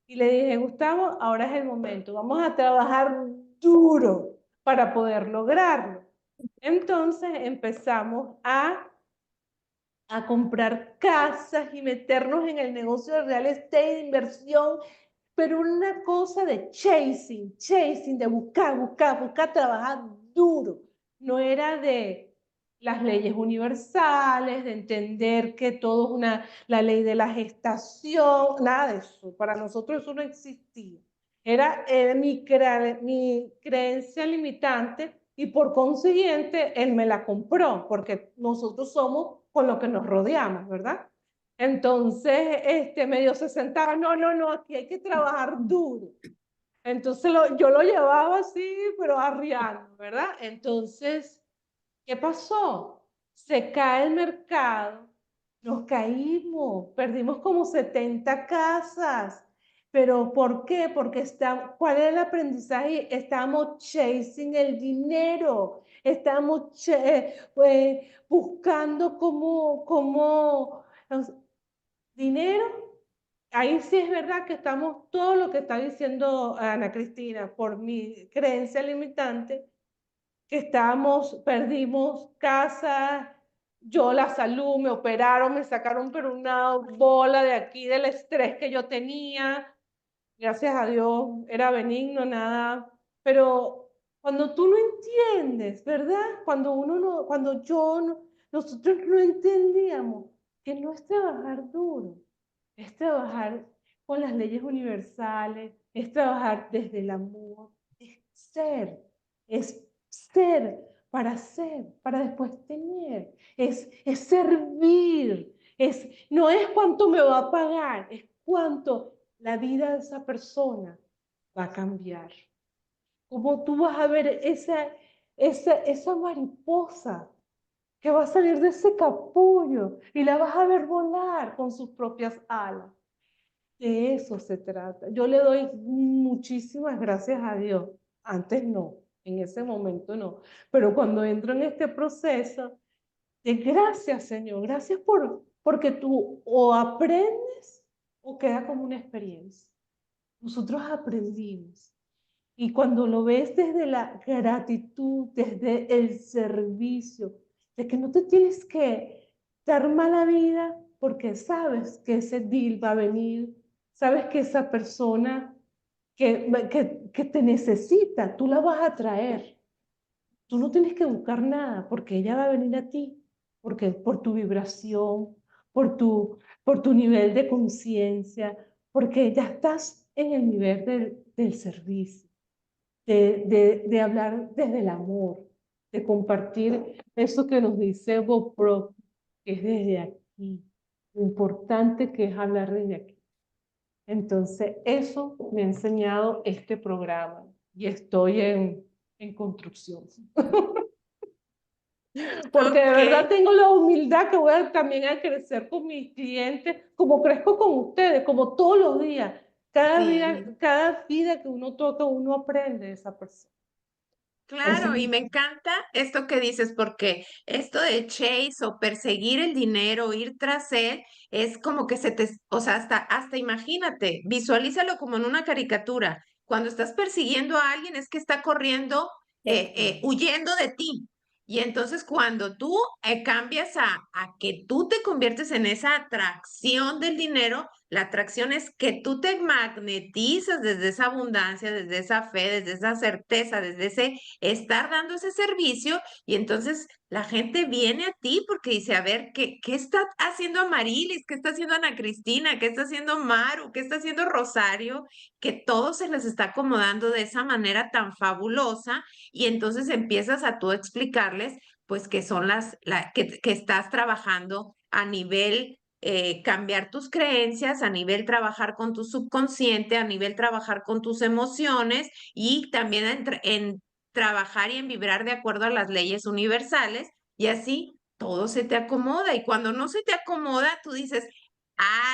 y le dije, Gustavo, ahora es el momento, vamos a trabajar duro para poder lograrlo. Entonces empezamos a comprar casas y meternos en el negocio de real estate, de inversión, pero una cosa de chasing, de buscar, trabajar duro. No era de las leyes universales, de entender que todo es la ley de la gestación, nada de eso. Para nosotros eso no existía. Era mi creencia limitante y por consiguiente él me la compró, porque nosotros somos con lo que nos rodeamos, ¿verdad? Entonces, medio se sentaba, no, aquí hay que trabajar duro. Entonces yo lo llevaba así, pero arriando, ¿verdad? Entonces, ¿qué pasó? Se cae el mercado, nos caímos, perdimos como 70 casas. ¿Pero por qué? Porque ¿cuál era el aprendizaje? Estamos chasing el dinero, estamos buscando dinero. Ahí sí es verdad que estamos, todo lo que está diciendo Ana Cristina, por mi creencia limitante, que perdimos casa, yo la salud, me operaron, me sacaron pero una bola de aquí del estrés que yo tenía, gracias a Dios era benigno, nada, pero cuando tú no entiendes, ¿verdad? Nosotros no entendíamos que no es trabajar duro, es trabajar con las leyes universales, es trabajar desde el amor, es ser para después tener, es servir, no es cuánto me va a pagar, es cuánto la vida de esa persona va a cambiar. Cómo tú vas a ver esa mariposa que va a salir de ese capullo y la vas a ver volar con sus propias alas. De eso se trata. Yo le doy muchísimas gracias a Dios. Antes no, en ese momento no. Pero cuando entro en este proceso, de gracias, Señor, gracias porque tú o aprendes o queda como una experiencia. Nosotros aprendimos. Y cuando lo ves desde la gratitud, desde el servicio, de que no te tienes que dar mala vida porque sabes que ese deal va a venir, sabes que esa persona que te necesita, tú la vas a traer. Tú no tienes que buscar nada porque ella va a venir a ti, porque por tu vibración, por tu nivel de conciencia, porque ya estás en el nivel del servicio, de hablar desde el amor, de compartir eso que nos dice Bob Proctor, que es desde aquí, lo importante que es hablar desde aquí. Entonces, eso me ha enseñado este programa y estoy en construcción. Porque de verdad Ok, tengo la humildad que voy también a crecer con mis clientes, como crezco con ustedes, como todos los días. sí. Cada vida que uno toca, uno aprende de esa persona. Ese Claro, es y me encanta esto que dices, porque esto de chase o perseguir el dinero, ir tras él, es como que o sea, hasta imagínate, visualízalo como en una caricatura. Cuando estás persiguiendo a alguien es que está corriendo, huyendo de ti. Y entonces cuando tú cambias a que tú te conviertes en esa atracción del dinero, la atracción es que tú te magnetizas desde esa abundancia, desde esa fe, desde esa certeza, desde ese estar dando ese servicio y entonces la gente viene a ti porque dice, a ver, ¿qué está haciendo Amarilis? ¿Qué está haciendo Ana Cristina? ¿Qué está haciendo Maru? ¿Qué está haciendo Rosario? Que todo se les está acomodando de esa manera tan fabulosa y entonces empiezas a tú explicarles pues que son que estás trabajando a nivel cambiar tus creencias, a nivel trabajar con tu subconsciente, a nivel trabajar con tus emociones y también en trabajar y en vibrar de acuerdo a las leyes universales y así todo se te acomoda y cuando no se te acomoda, tú dices,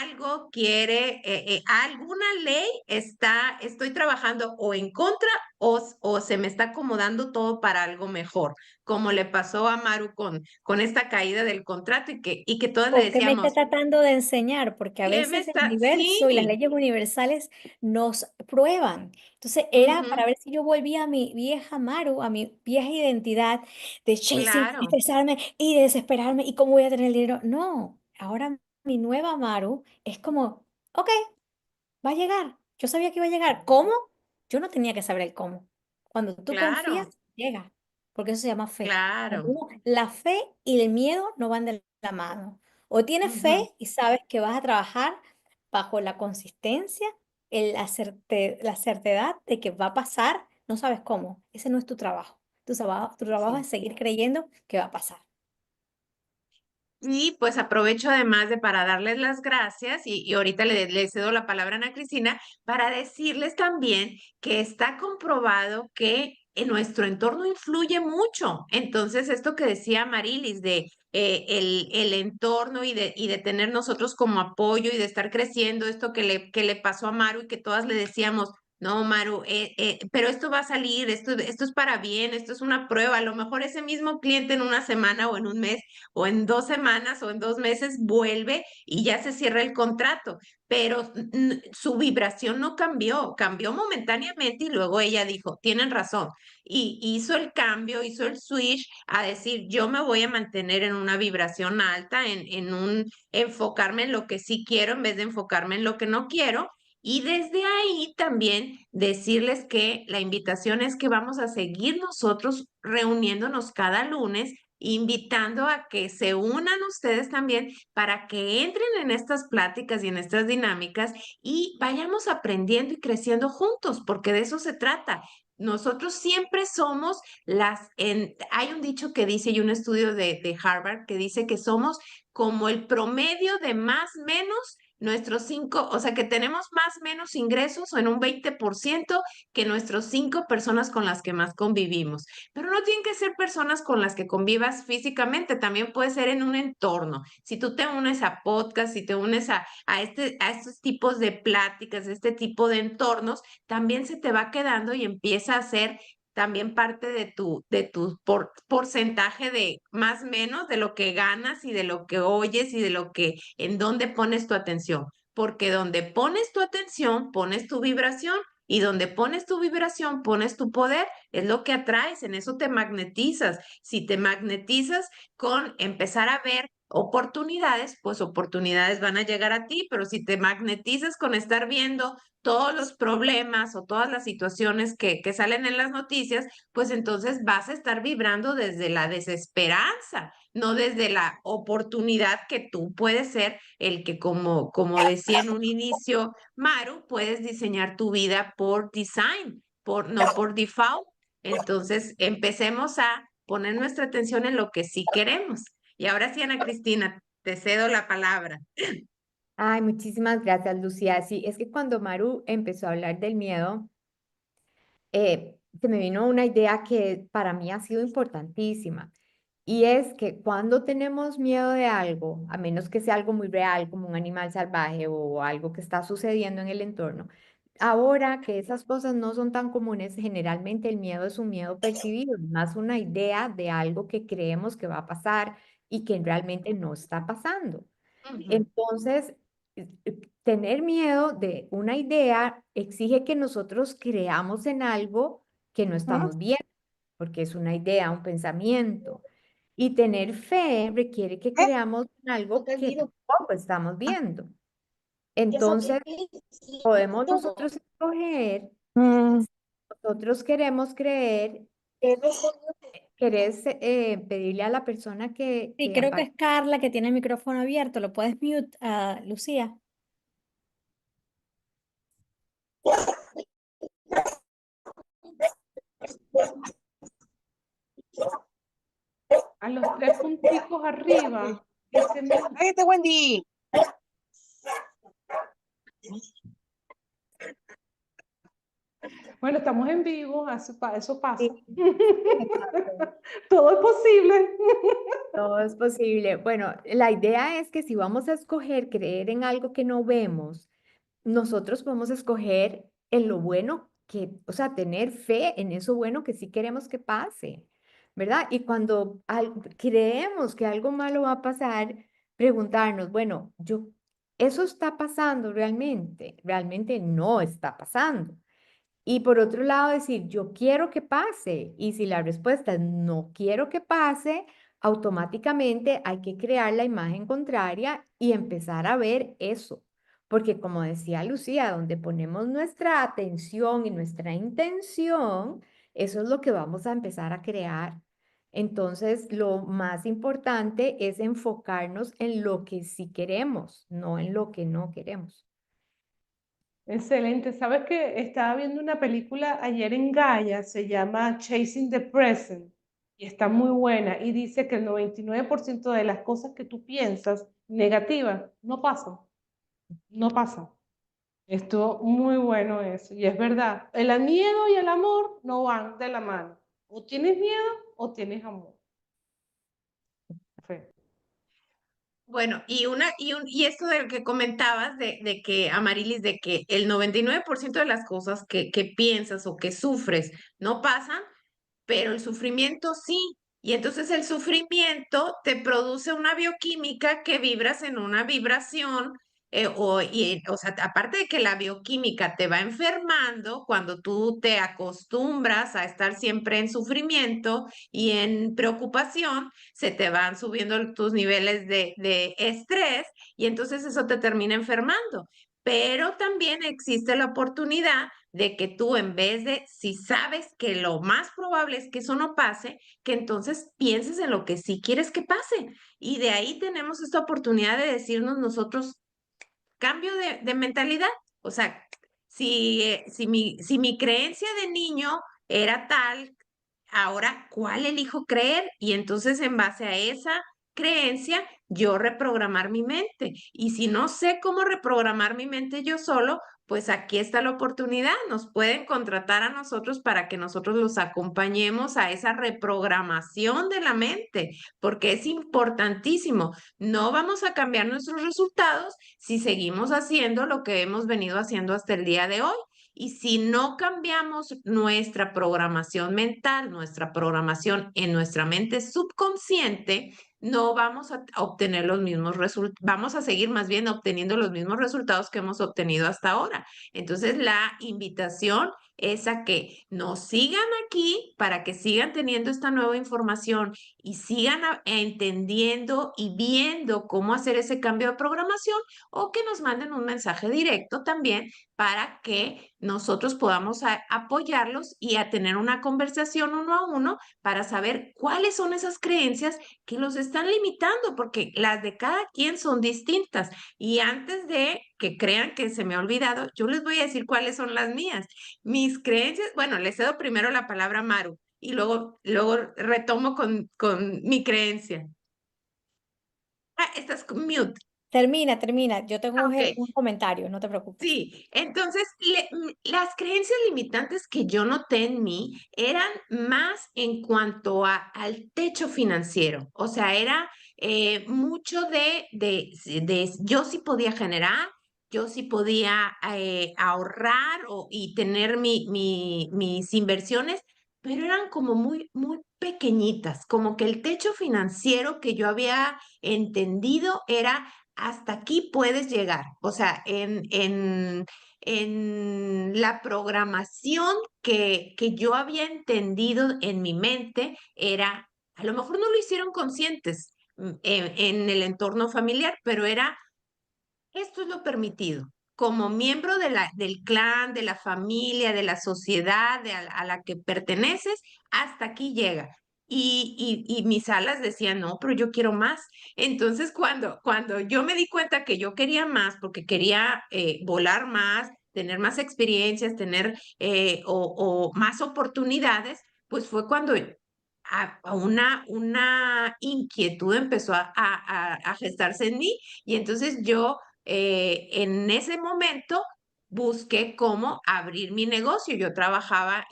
algo quiere, alguna ley estoy trabajando o en contra o se me está acomodando todo para algo mejor, como le pasó a Maru con esta caída del contrato y que todos le ¿O qué me está decíamos, tratando de enseñar? Porque a ¿qué me veces el está? universo y las Sí, leyes universales nos prueban. Entonces era ujú, para ver si yo volvía a mi vieja Maru, a mi vieja identidad de chasing, claro, estresarme y de desesperarme y cómo voy a tener el dinero. No, ahora mi nueva Maru es como, ok, va a llegar. Yo sabía que iba a llegar. ¿Cómo? Yo no tenía que saber el cómo. Cuando tú confías, claro, llega, porque eso se llama fe. Cuando claro. la fe y el miedo no van de la mano. O tienes Ujú. fe y sabes que vas a trabajar bajo la consistencia, la certeza de que va a pasar, no sabes cómo. Ese no es tu trabajo. Tu trabajo Sí. es seguir creyendo que va a pasar. Y pues aprovecho además de para darles las gracias y ahorita le cedo la palabra a Ana Cristina para decirles también que está comprobado que en nuestro entorno influye mucho. Entonces, esto que decía Marilis de el entorno y de tener nosotros como apoyo y de estar creciendo, esto que le pasó a Maru y que todas le decíamos, no, Maru, pero esto va a salir, esto es para bien, esto es una prueba. A lo mejor ese mismo cliente en una semana o en un mes o en 2 semanas o en 2 meses vuelve y ya se cierra el contrato, pero su vibración no cambió, cambió momentáneamente y luego ella dijo, tienen razón, y hizo el cambio, hizo el switch a decir, yo me voy a mantener en una vibración alta, en enfocarme en lo que sí quiero en vez de enfocarme en lo que no quiero. Y desde ahí también decirles que la invitación es que vamos a seguir nosotros reuniéndonos cada lunes invitando a que se unan ustedes también para que entren en estas pláticas y en estas dinámicas y vayamos aprendiendo y creciendo juntos, porque de eso se trata. Nosotros siempre somos hay un dicho que dice, y un estudio de Harvard que dice que somos como el promedio de más menos nuestros cinco, o sea, que tenemos más menos ingresos o en un 20% que nuestros 5 personas con las que más convivimos. Pero no tienen que ser personas con las que convivas físicamente, también puede ser en un entorno. Si tú te unes a podcast, si te unes a estos tipos de pláticas, este tipo de entornos, también se te va quedando y empieza a ser también parte de tu porcentaje de más menos de lo que ganas y de lo que oyes y de lo que en dónde pones tu atención. Porque donde pones tu atención, pones tu vibración y donde pones tu vibración, pones tu poder, es lo que atraes, en eso te magnetizas. Si te magnetizas con empezar a ver oportunidades, pues oportunidades van a llegar a ti, pero si te magnetizas con estar viendo todos los problemas o todas las situaciones que salen en las noticias, pues entonces vas a estar vibrando desde la desesperanza, no desde la oportunidad que tú puedes ser el que, como decía en un inicio, Maru, puedes diseñar tu vida por design, no por default. Entonces, empecemos a poner nuestra atención en lo que sí queremos. Y ahora sí, Ana Cristina, te cedo la palabra. Ay, muchísimas gracias, Lucía. Sí, es que cuando Maru empezó a hablar del miedo, se me vino una idea que para mí ha sido importantísima. Y es que cuando tenemos miedo de algo, a menos que sea algo muy real, como un animal salvaje o algo que está sucediendo en el entorno, ahora que esas cosas no son tan comunes, generalmente el miedo es un miedo percibido, más una idea de algo que creemos que va a pasar y que realmente no está pasando. Ujú. Entonces, tener miedo de una idea exige que nosotros creamos en algo que no estamos viendo, porque es una idea, un pensamiento. Y tener fe requiere que creamos en algo que tampoco estamos viendo. Entonces, podemos nosotros escoger, nosotros queremos creer, querés pedirle a la persona Sí, que creo que apague. es Carla que tiene el micrófono abierto. ¿Lo puedes mute, Lucía? A los tres punticos arriba. Dice ¡Cállate, Wendy! bueno, estamos en vivo, eso pasa. Sí, exacto. Todo es posible. Todo es posible. Bueno, la idea es que si vamos a escoger creer en algo que no vemos, nosotros podemos escoger en lo bueno que, o sea, tener fe en eso bueno que sí queremos que pase, ¿verdad? Y cuando creemos que algo malo va a pasar, preguntarnos, bueno, ¿eso está pasando realmente? Realmente no está pasando. Y por otro lado, decir, yo quiero que pase. Y si la respuesta es no quiero que pase, automáticamente hay que crear la imagen contraria y empezar a ver eso. Porque como decía Lucía, donde ponemos nuestra atención y nuestra intención, eso es lo que vamos a empezar a crear. Entonces, lo más importante es enfocarnos en lo que sí queremos, no en lo que no queremos. Excelente. ¿Sabes que estaba viendo una película ayer en Gaia? Se llama Chasing the Present y está muy buena y dice que el 99% de las cosas que tú piensas negativas no pasan, no pasan. Estuvo muy bueno eso y es verdad. El miedo y el amor no van de la mano. O tienes miedo o tienes amor. Fe. Bueno, y esto de lo que comentabas de que, Amarilis, de que el 99% de las cosas que piensas o que sufres no pasan, pero el sufrimiento sí. Y entonces el sufrimiento te produce una bioquímica que vibras en una vibración, o sea, aparte de que la bioquímica te va enfermando cuando tú te acostumbras a estar siempre en sufrimiento y en preocupación, se te van subiendo tus niveles de estrés y entonces eso te termina enfermando. Pero también existe la oportunidad de que tú en vez de, si sabes que lo más probable es que eso no pase, que entonces pienses en lo que sí quieres que pase. Y de ahí tenemos esta oportunidad de decirnos nosotros, cambio de mentalidad. O sea, si mi creencia de niño era tal, ahora, ¿cuál elijo creer? Y entonces en base a esa creencia, yo reprogramar mi mente. Y si no sé cómo reprogramar mi mente yo solo, pues aquí está la oportunidad. Nos pueden contratar a nosotros para que nosotros los acompañemos a esa reprogramación de la mente, porque es importantísimo. No vamos a cambiar nuestros resultados si seguimos haciendo lo que hemos venido haciendo hasta el día de hoy. Y si no cambiamos nuestra programación mental, nuestra programación en nuestra mente subconsciente, no vamos a obtener los mismos resultados, vamos a seguir más bien obteniendo los mismos resultados que hemos obtenido hasta ahora. Entonces, la invitación es a que nos sigan aquí para que sigan teniendo esta nueva información y sigan entendiendo y viendo cómo hacer ese cambio de programación, o que nos manden un mensaje directo también para que nosotros podamos apoyarlos y a tener una conversación uno a uno para saber cuáles son esas creencias que los están limitando, porque las de cada quien son distintas. Y antes de que crean que se me ha olvidado, yo les voy a decir cuáles son las mías. Mis creencias, bueno, les cedo primero la palabra a Maru y luego retomo con mi creencia. Ah, estás con mute. Termina. Yo tengo Ok. un comentario, no te preocupes. Sí, entonces las creencias limitantes que yo noté en mí eran más en cuanto al techo financiero. O sea, era mucho de yo sí podía generar, yo sí podía ahorrar y tener mis inversiones, pero eran como muy pequeñitas, como que el techo financiero que yo había entendido era hasta aquí puedes llegar. O sea, en la programación que yo había entendido en mi mente era, a lo mejor no lo hicieron conscientes en el entorno familiar, pero era esto es lo permitido. Como miembro del clan, de la familia, de la sociedad a la que perteneces, hasta aquí llega. Y mis alas decían, no, pero yo quiero más. Entonces, cuando yo me di cuenta que yo quería más, porque quería volar más, tener más experiencias, tener o más oportunidades, pues fue cuando una inquietud empezó a gestarse en mí. Y entonces yo en ese momento busqué cómo abrir mi negocio. Yo trabajaba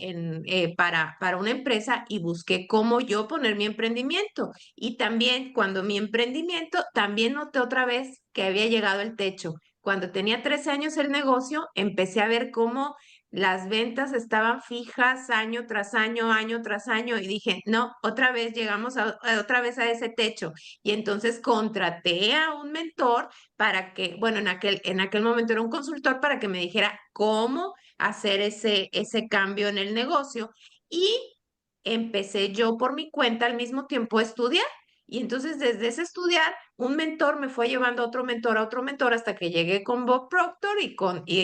para una empresa y busqué cómo yo poner mi emprendimiento. Y también cuando mi emprendimiento, también noté otra vez que había llegado el techo. Cuando tenía 13 años el negocio, empecé a ver cómo las ventas estaban fijas año tras año, y dije, no, otra vez llegamos otra vez a ese techo. Y entonces contraté a un mentor para que, bueno, en aquel momento era un consultor para que me dijera cómo hacer ese cambio en el negocio. Y empecé yo por mi cuenta al mismo tiempo a estudiar. Y entonces desde ese estudiar, un mentor me fue llevando a otro mentor, hasta que llegué con Bob Proctor y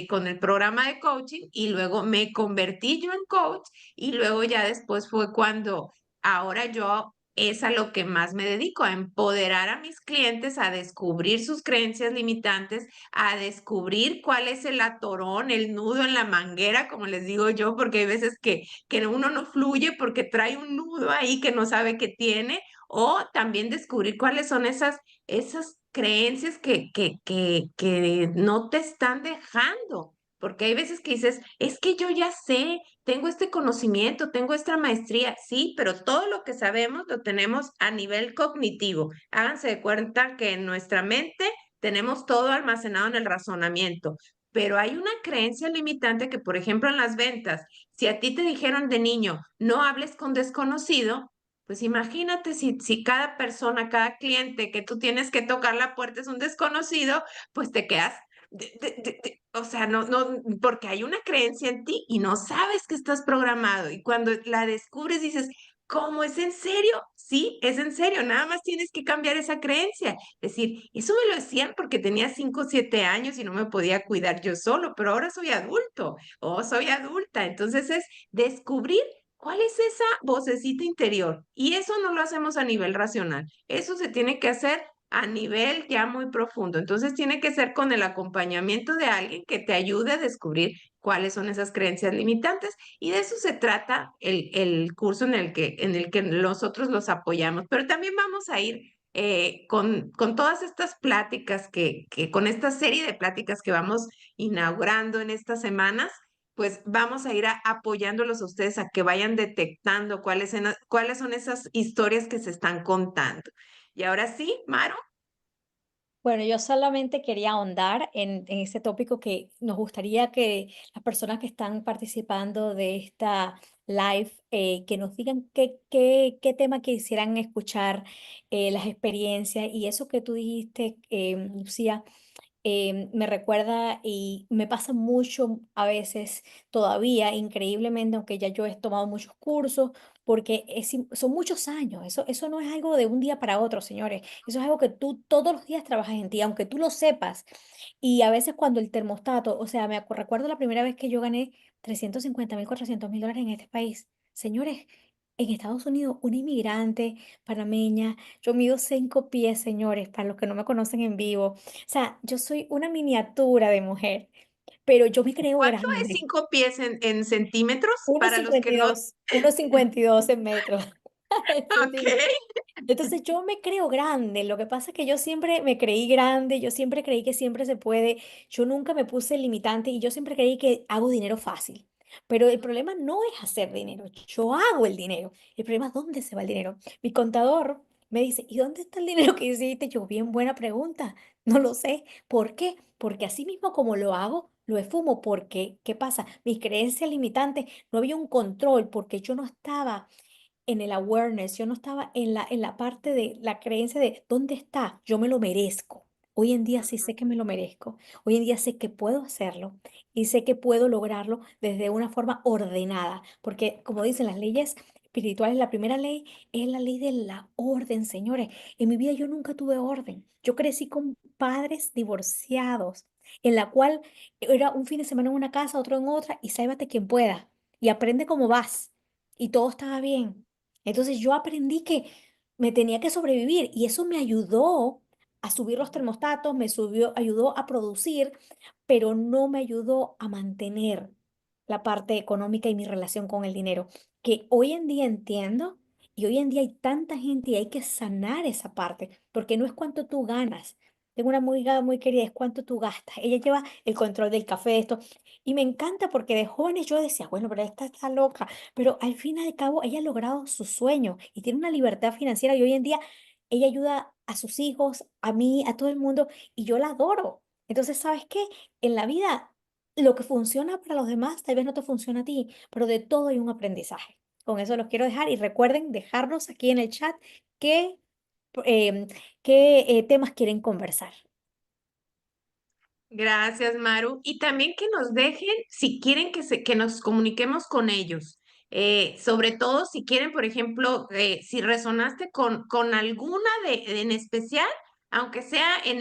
con el programa de coaching, y luego me convertí yo en coach, y luego ya después fue cuando ahora yo es a lo que más me dedico, a empoderar a mis clientes, a descubrir sus creencias limitantes, a descubrir cuál es el atorón, el nudo en la manguera, como les digo yo, porque hay veces que uno no fluye porque trae un nudo ahí que no sabe que tiene, o también descubrir cuáles son esas creencias que no te están dejando. Porque hay veces que dices, es que yo ya sé, tengo este conocimiento, tengo esta maestría, sí, pero todo lo que sabemos lo tenemos a nivel cognitivo. Háganse de cuenta que en nuestra mente tenemos todo almacenado en el razonamiento, pero hay una creencia limitante que, por ejemplo, en las ventas, si a ti te dijeron de niño, no hables con desconocido, pues imagínate si cada persona, cada cliente que tú tienes que tocar la puerta es un desconocido, pues te quedas o sea, no, porque hay una creencia en ti y no sabes que estás programado. Y cuando la descubres dices, ¿cómo es en serio? Sí, es en serio, nada más tienes que cambiar esa creencia. Decir, eso me lo decían porque tenía 5 o 7 años y no me podía cuidar yo solo, pero ahora soy adulto o soy adulta. Entonces es descubrir cuál es esa vocecita interior. Y eso no lo hacemos a nivel racional, eso se tiene que hacer a nivel ya muy profundo. Entonces tiene que ser con el acompañamiento de alguien que te ayude a descubrir cuáles son esas creencias limitantes. Y de eso se trata el curso en el que nosotros los apoyamos. Pero también vamos a ir con todas estas pláticas con esta serie de pláticas que vamos inaugurando en estas semanas, pues vamos a ir apoyándolos a ustedes a que vayan detectando cuáles son esas historias que se están contando. Y ahora sí, Maro. Bueno, yo solamente quería ahondar en ese tópico que nos gustaría que las personas que están participando de esta live, que nos digan qué tema quisieran escuchar, las experiencias y eso que tú dijiste, Lucía. Me recuerda y me pasa mucho a veces todavía, increíblemente, aunque ya yo he tomado muchos cursos, porque son muchos años. Eso no es algo de un día para otro, señores. Eso es algo que tú todos los días trabajas en ti, aunque tú lo sepas. Y a veces cuando el termostato, o sea, recuerdo la primera vez que yo gané 350.000, 400.000 dólares en este país. Señores, en Estados Unidos, una inmigrante panameña, yo mido 5 pies, señores, para los que no me conocen en vivo. O sea, yo soy una miniatura de mujer, pero yo me creo ¿Cuánto es grande. 5 pies en centímetros? Uno Para los cincuenta que y no, dos, 1,52 en metros. en ok. centímetros. Entonces yo me creo grande, lo que pasa es que yo siempre me creí grande, yo siempre creí que siempre se puede, yo nunca me puse limitante y yo siempre creí que hago dinero fácil. Pero el problema no es hacer dinero, yo hago el dinero. El problema es dónde se va el dinero. Mi contador me dice, ¿y dónde está el dinero que hiciste? Yo, bien buena pregunta, no lo sé. ¿Por qué? Porque así mismo como lo hago, lo esfumo. Porque, ¿qué pasa? Mis creencias limitantes, no había un control porque yo no estaba en el awareness, yo no estaba en la parte de la creencia de dónde está, yo me lo merezco. Hoy en día sí sé que me lo merezco. Hoy en día sé que puedo hacerlo y sé que puedo lograrlo desde una forma ordenada, porque como dicen las leyes espirituales, la primera ley es la ley de la orden, señores. En mi vida yo nunca tuve orden. Yo crecí con padres divorciados, en la cual era un fin de semana en una casa, otro en otra, y sálvate quien pueda, y aprende cómo vas, y todo estaba bien. Entonces yo aprendí que me tenía que sobrevivir y eso me ayudó a subir los termostatos, ayudó a producir, pero no me ayudó a mantener la parte económica y mi relación con el dinero, que hoy en día entiendo y hoy en día hay tanta gente y hay que sanar esa parte, porque no es cuánto tú ganas. Tengo una amiga muy querida, es cuánto tú gastas. Ella lleva el control del café, esto, y me encanta porque de jóvenes yo decía, bueno, pero esta está loca, pero al fin y al cabo ella ha logrado su sueño y tiene una libertad financiera y hoy en día ella ayuda a sus hijos, a mí, a todo el mundo y yo la adoro. Entonces, ¿sabes qué? En la vida, lo que funciona para los demás tal vez no te funciona a ti, pero de todo hay un aprendizaje. Con eso los quiero dejar y recuerden dejarnos aquí en el chat qué, em, qué temas quieren conversar. Gracias, Maru. Y también que nos dejen, si quieren que nos comuniquemos con ellos. Sobre todo si quieren, por ejemplo, si resonaste con alguna en especial, aunque sea en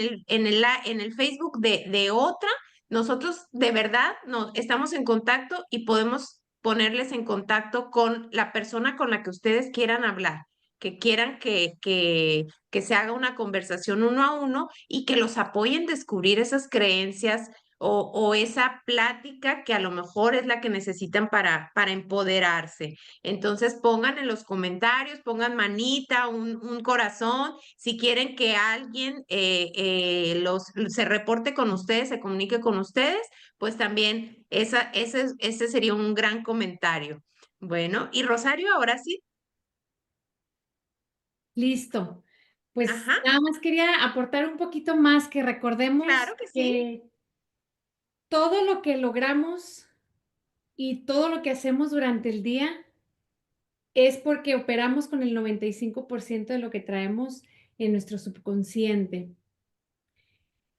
el Facebook de otra, nosotros de verdad estamos en contacto y podemos ponerles en contacto con la persona con la que ustedes quieran hablar, que quieran que se haga una conversación uno a uno y que los apoyen a descubrir esas creencias o esa plática que a lo mejor es la que necesitan para empoderarse. Entonces pongan en los comentarios, pongan manita, un corazón, si quieren que alguien se reporte con ustedes, se comunique con ustedes, pues también ese sería un gran comentario. Bueno, y Rosario, ahora sí. Listo. Pues Ajá, nada más quería aportar un poquito más, que recordemos claro que sí. que todo lo que logramos y todo lo que hacemos durante el día es porque operamos con el 95% de lo que traemos en nuestro subconsciente.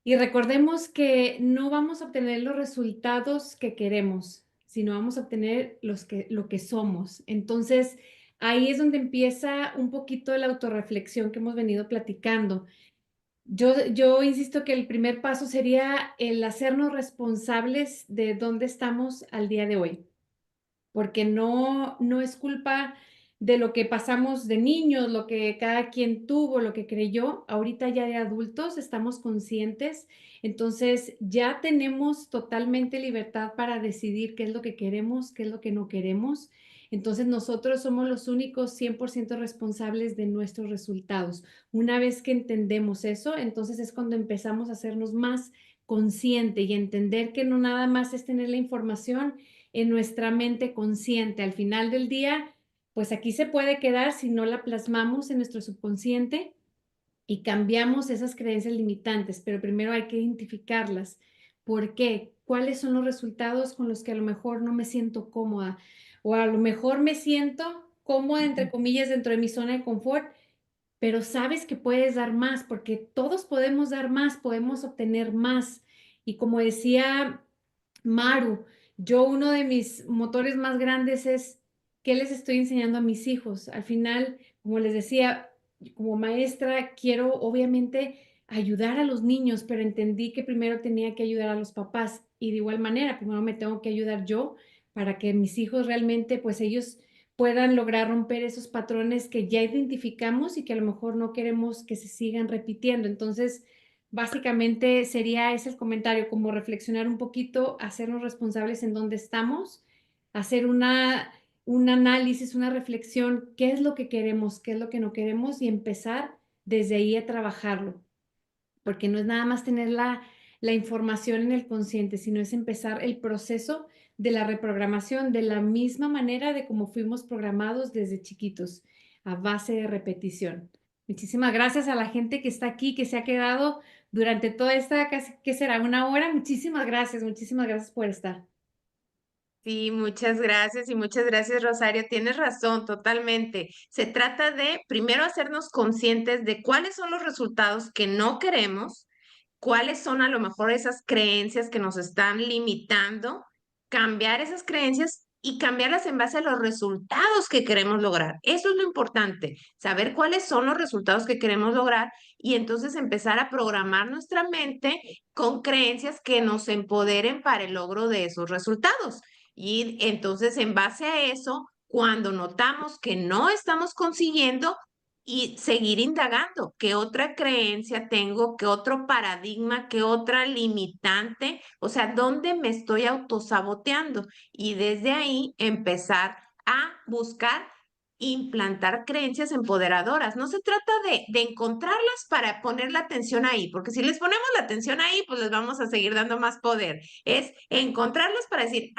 Y recordemos que no vamos a obtener los resultados que queremos, sino vamos a obtener lo que somos. Entonces, ahí es donde empieza un poquito la autorreflexión que hemos venido platicando. Yo insisto que el primer paso sería el hacernos responsables de dónde estamos al día de hoy, porque no es culpa de lo que pasamos de niños, lo que cada quien tuvo, lo que creyó. Ahorita ya de adultos estamos conscientes, entonces ya tenemos totalmente libertad para decidir qué es lo que queremos, qué es lo que no queremos. Entonces nosotros somos los únicos 100% responsables de nuestros resultados. Una vez que entendemos eso, entonces es cuando empezamos a hacernos más consciente y entender que no nada más es tener la información en nuestra mente consciente. Al final del día, pues aquí se puede quedar si no la plasmamos en nuestro subconsciente, y cambiamos esas creencias limitantes, pero primero hay que identificarlas. ¿Por qué? ¿Cuáles son los resultados con los que a lo mejor no me siento cómoda? O a lo mejor me siento cómoda, entre comillas, dentro de mi zona de confort, pero sabes que puedes dar más, porque todos podemos dar más, podemos obtener más. Y como decía Maru, yo uno de mis motores más grandes es qué les estoy enseñando a mis hijos. Al final, como les decía, como maestra quiero obviamente ayudar a los niños, pero entendí que primero tenía que ayudar a los papás y de igual manera, primero me tengo que ayudar yo para que mis hijos realmente, pues ellos puedan lograr romper esos patrones que ya identificamos y que a lo mejor no queremos que se sigan repitiendo. Entonces, básicamente sería ese el comentario, como reflexionar un poquito, hacernos responsables en dónde estamos, hacer un análisis, una reflexión, qué es lo que queremos, qué es lo que no queremos y empezar desde ahí a trabajarlo, porque no es nada más tener la información en el consciente, sino es empezar el proceso de la reprogramación de la misma manera de como fuimos programados desde chiquitos, a base de repetición. Muchísimas gracias a la gente que está aquí, que se ha quedado durante toda esta, casi que será una hora. Muchísimas gracias por estar. Sí, muchas gracias y muchas gracias, Rosario. Tienes razón, totalmente. Se trata de primero hacernos conscientes de cuáles son los resultados que no queremos, cuáles son a lo mejor esas creencias que nos están limitando, cambiar esas creencias y cambiarlas en base a los resultados que queremos lograr. Eso es lo importante, saber cuáles son los resultados que queremos lograr y entonces empezar a programar nuestra mente con creencias que nos empoderen para el logro de esos resultados. Y entonces, en base a eso, cuando notamos que no estamos consiguiendo, y seguir indagando, qué otra creencia tengo, qué otro paradigma, qué otra limitante, o sea, dónde me estoy autosaboteando. Y desde ahí empezar a buscar implantar creencias empoderadoras. No se trata de encontrarlas para poner la atención ahí, porque si les ponemos la atención ahí, pues les vamos a seguir dando más poder. Es encontrarlas para decir,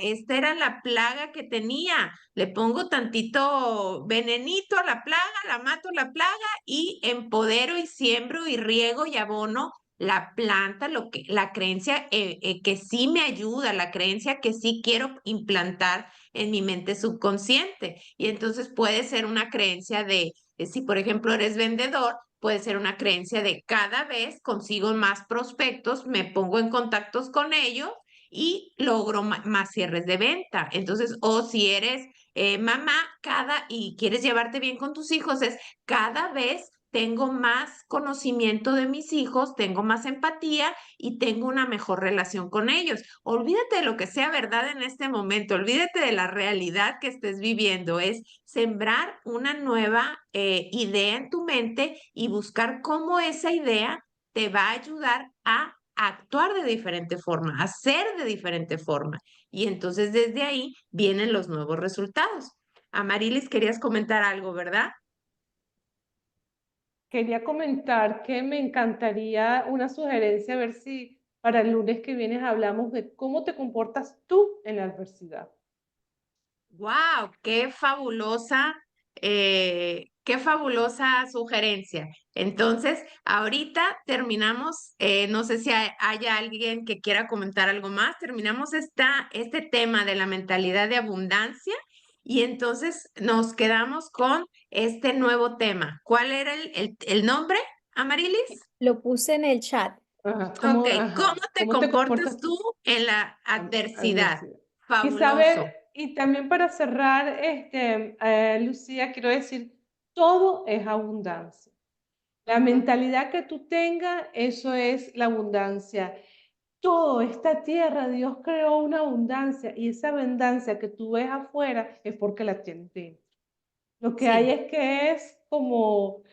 esta era la plaga que tenía. Le pongo tantito venenito a la plaga, la mato la plaga y empodero y siembro y riego y abono la planta, la creencia que sí me ayuda, la creencia que sí quiero implantar en mi mente subconsciente. Y entonces puede ser una creencia si por ejemplo eres vendedor, puede ser una creencia de cada vez consigo más prospectos, me pongo en contactos con ellos y logro más cierres de venta. Entonces, o si eres mamá, y quieres llevarte bien con tus hijos, es cada vez tengo más conocimiento de mis hijos, tengo más empatía y tengo una mejor relación con ellos. Olvídate de lo que sea verdad en este momento, olvídate de la realidad que estés viviendo, es sembrar una nueva idea en tu mente y buscar cómo esa idea te va a ayudar a actuar de diferente forma, a ser de diferente forma. Y entonces desde ahí vienen los nuevos resultados. Amarilis, querías comentar algo, ¿verdad? Quería comentar que me encantaría una sugerencia, a ver si para el lunes que viene hablamos de cómo te comportas tú en la adversidad. ¡Wow! Qué fabulosa sugerencia! Entonces, ahorita terminamos, no sé si haya alguien que quiera comentar algo más, terminamos este tema de la mentalidad de abundancia y entonces nos quedamos con este nuevo tema. ¿Cuál era el nombre, Amarilis? Lo puse en el chat. Ajá, Ok, ¿cómo te ¿cómo te comportas comportas tú en la en adversidad? adversidad? Y Fabuloso. saber, y también para cerrar, Lucía, quiero decir, todo es abundancia. La mentalidad que tú tengas, eso es la abundancia. Todo, esta tierra, Dios creó una abundancia y esa abundancia que tú ves afuera es porque la tienes dentro. Lo que hay Sí. es que es como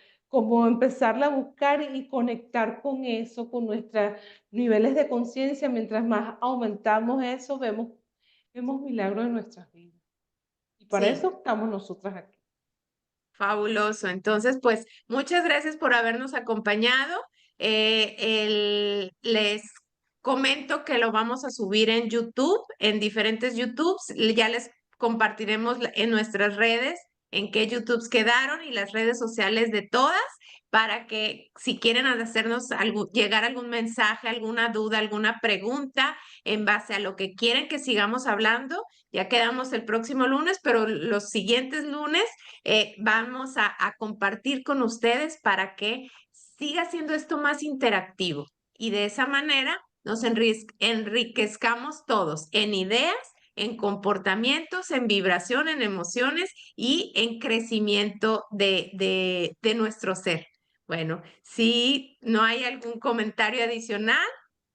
empezarla a buscar y conectar con eso, con nuestros niveles de conciencia. Mientras más aumentamos eso, vemos milagros en nuestras vidas. Y para Sí, eso estamos nosotras aquí. fabuloso. Entonces, pues muchas gracias por habernos acompañado. Les comento que lo vamos a subir en YouTube, en diferentes YouTubes. Ya les compartiremos en nuestras redes en qué YouTubes quedaron y las redes sociales de todas para que si quieren hacernos llegar algún mensaje, alguna duda, alguna pregunta en base a lo que quieren que sigamos hablando. Ya quedamos el próximo lunes, pero los siguientes lunes vamos a compartir con ustedes para que siga siendo esto más interactivo y de esa manera nos enriquezcamos todos en ideas, en comportamientos, en vibración, en emociones y en crecimiento de nuestro ser. Bueno, si no hay algún comentario adicional,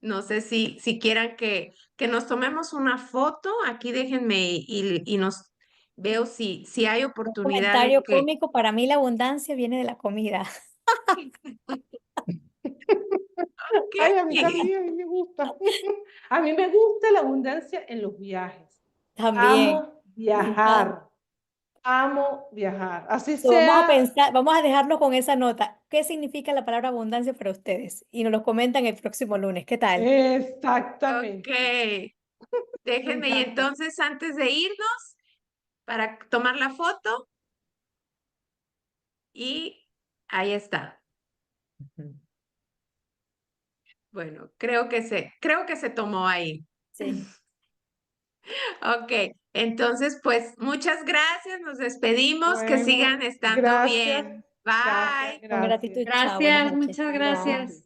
no sé si quieran que nos tomemos una foto, aquí déjenme y nos veo si hay oportunidad de Comentario que... cómico, para mí la abundancia viene de la comida. Ay, a mí Ok. también, a mí me gusta. A mí me gusta la abundancia en los viajes. También. Amo viajar. Amo viajar. Así So, vamos a sea, pensar, vamos a dejarlo con esa nota. ¿Qué significa la palabra abundancia para ustedes? Y nos lo comentan el próximo lunes. ¿Qué tal? Ok, exactamente. Me déjenme y encanta. entonces antes de irnos para tomar la foto y ahí está. Bueno, creo que se tomó ahí. Sí. Ok, entonces pues muchas gracias, nos despedimos, que sigan Bueno, estando gracias, bien. gracias, Bye. Con gracias. gratitud. Chao. Buenas Gracias, noches. muchas Igualmente. gracias.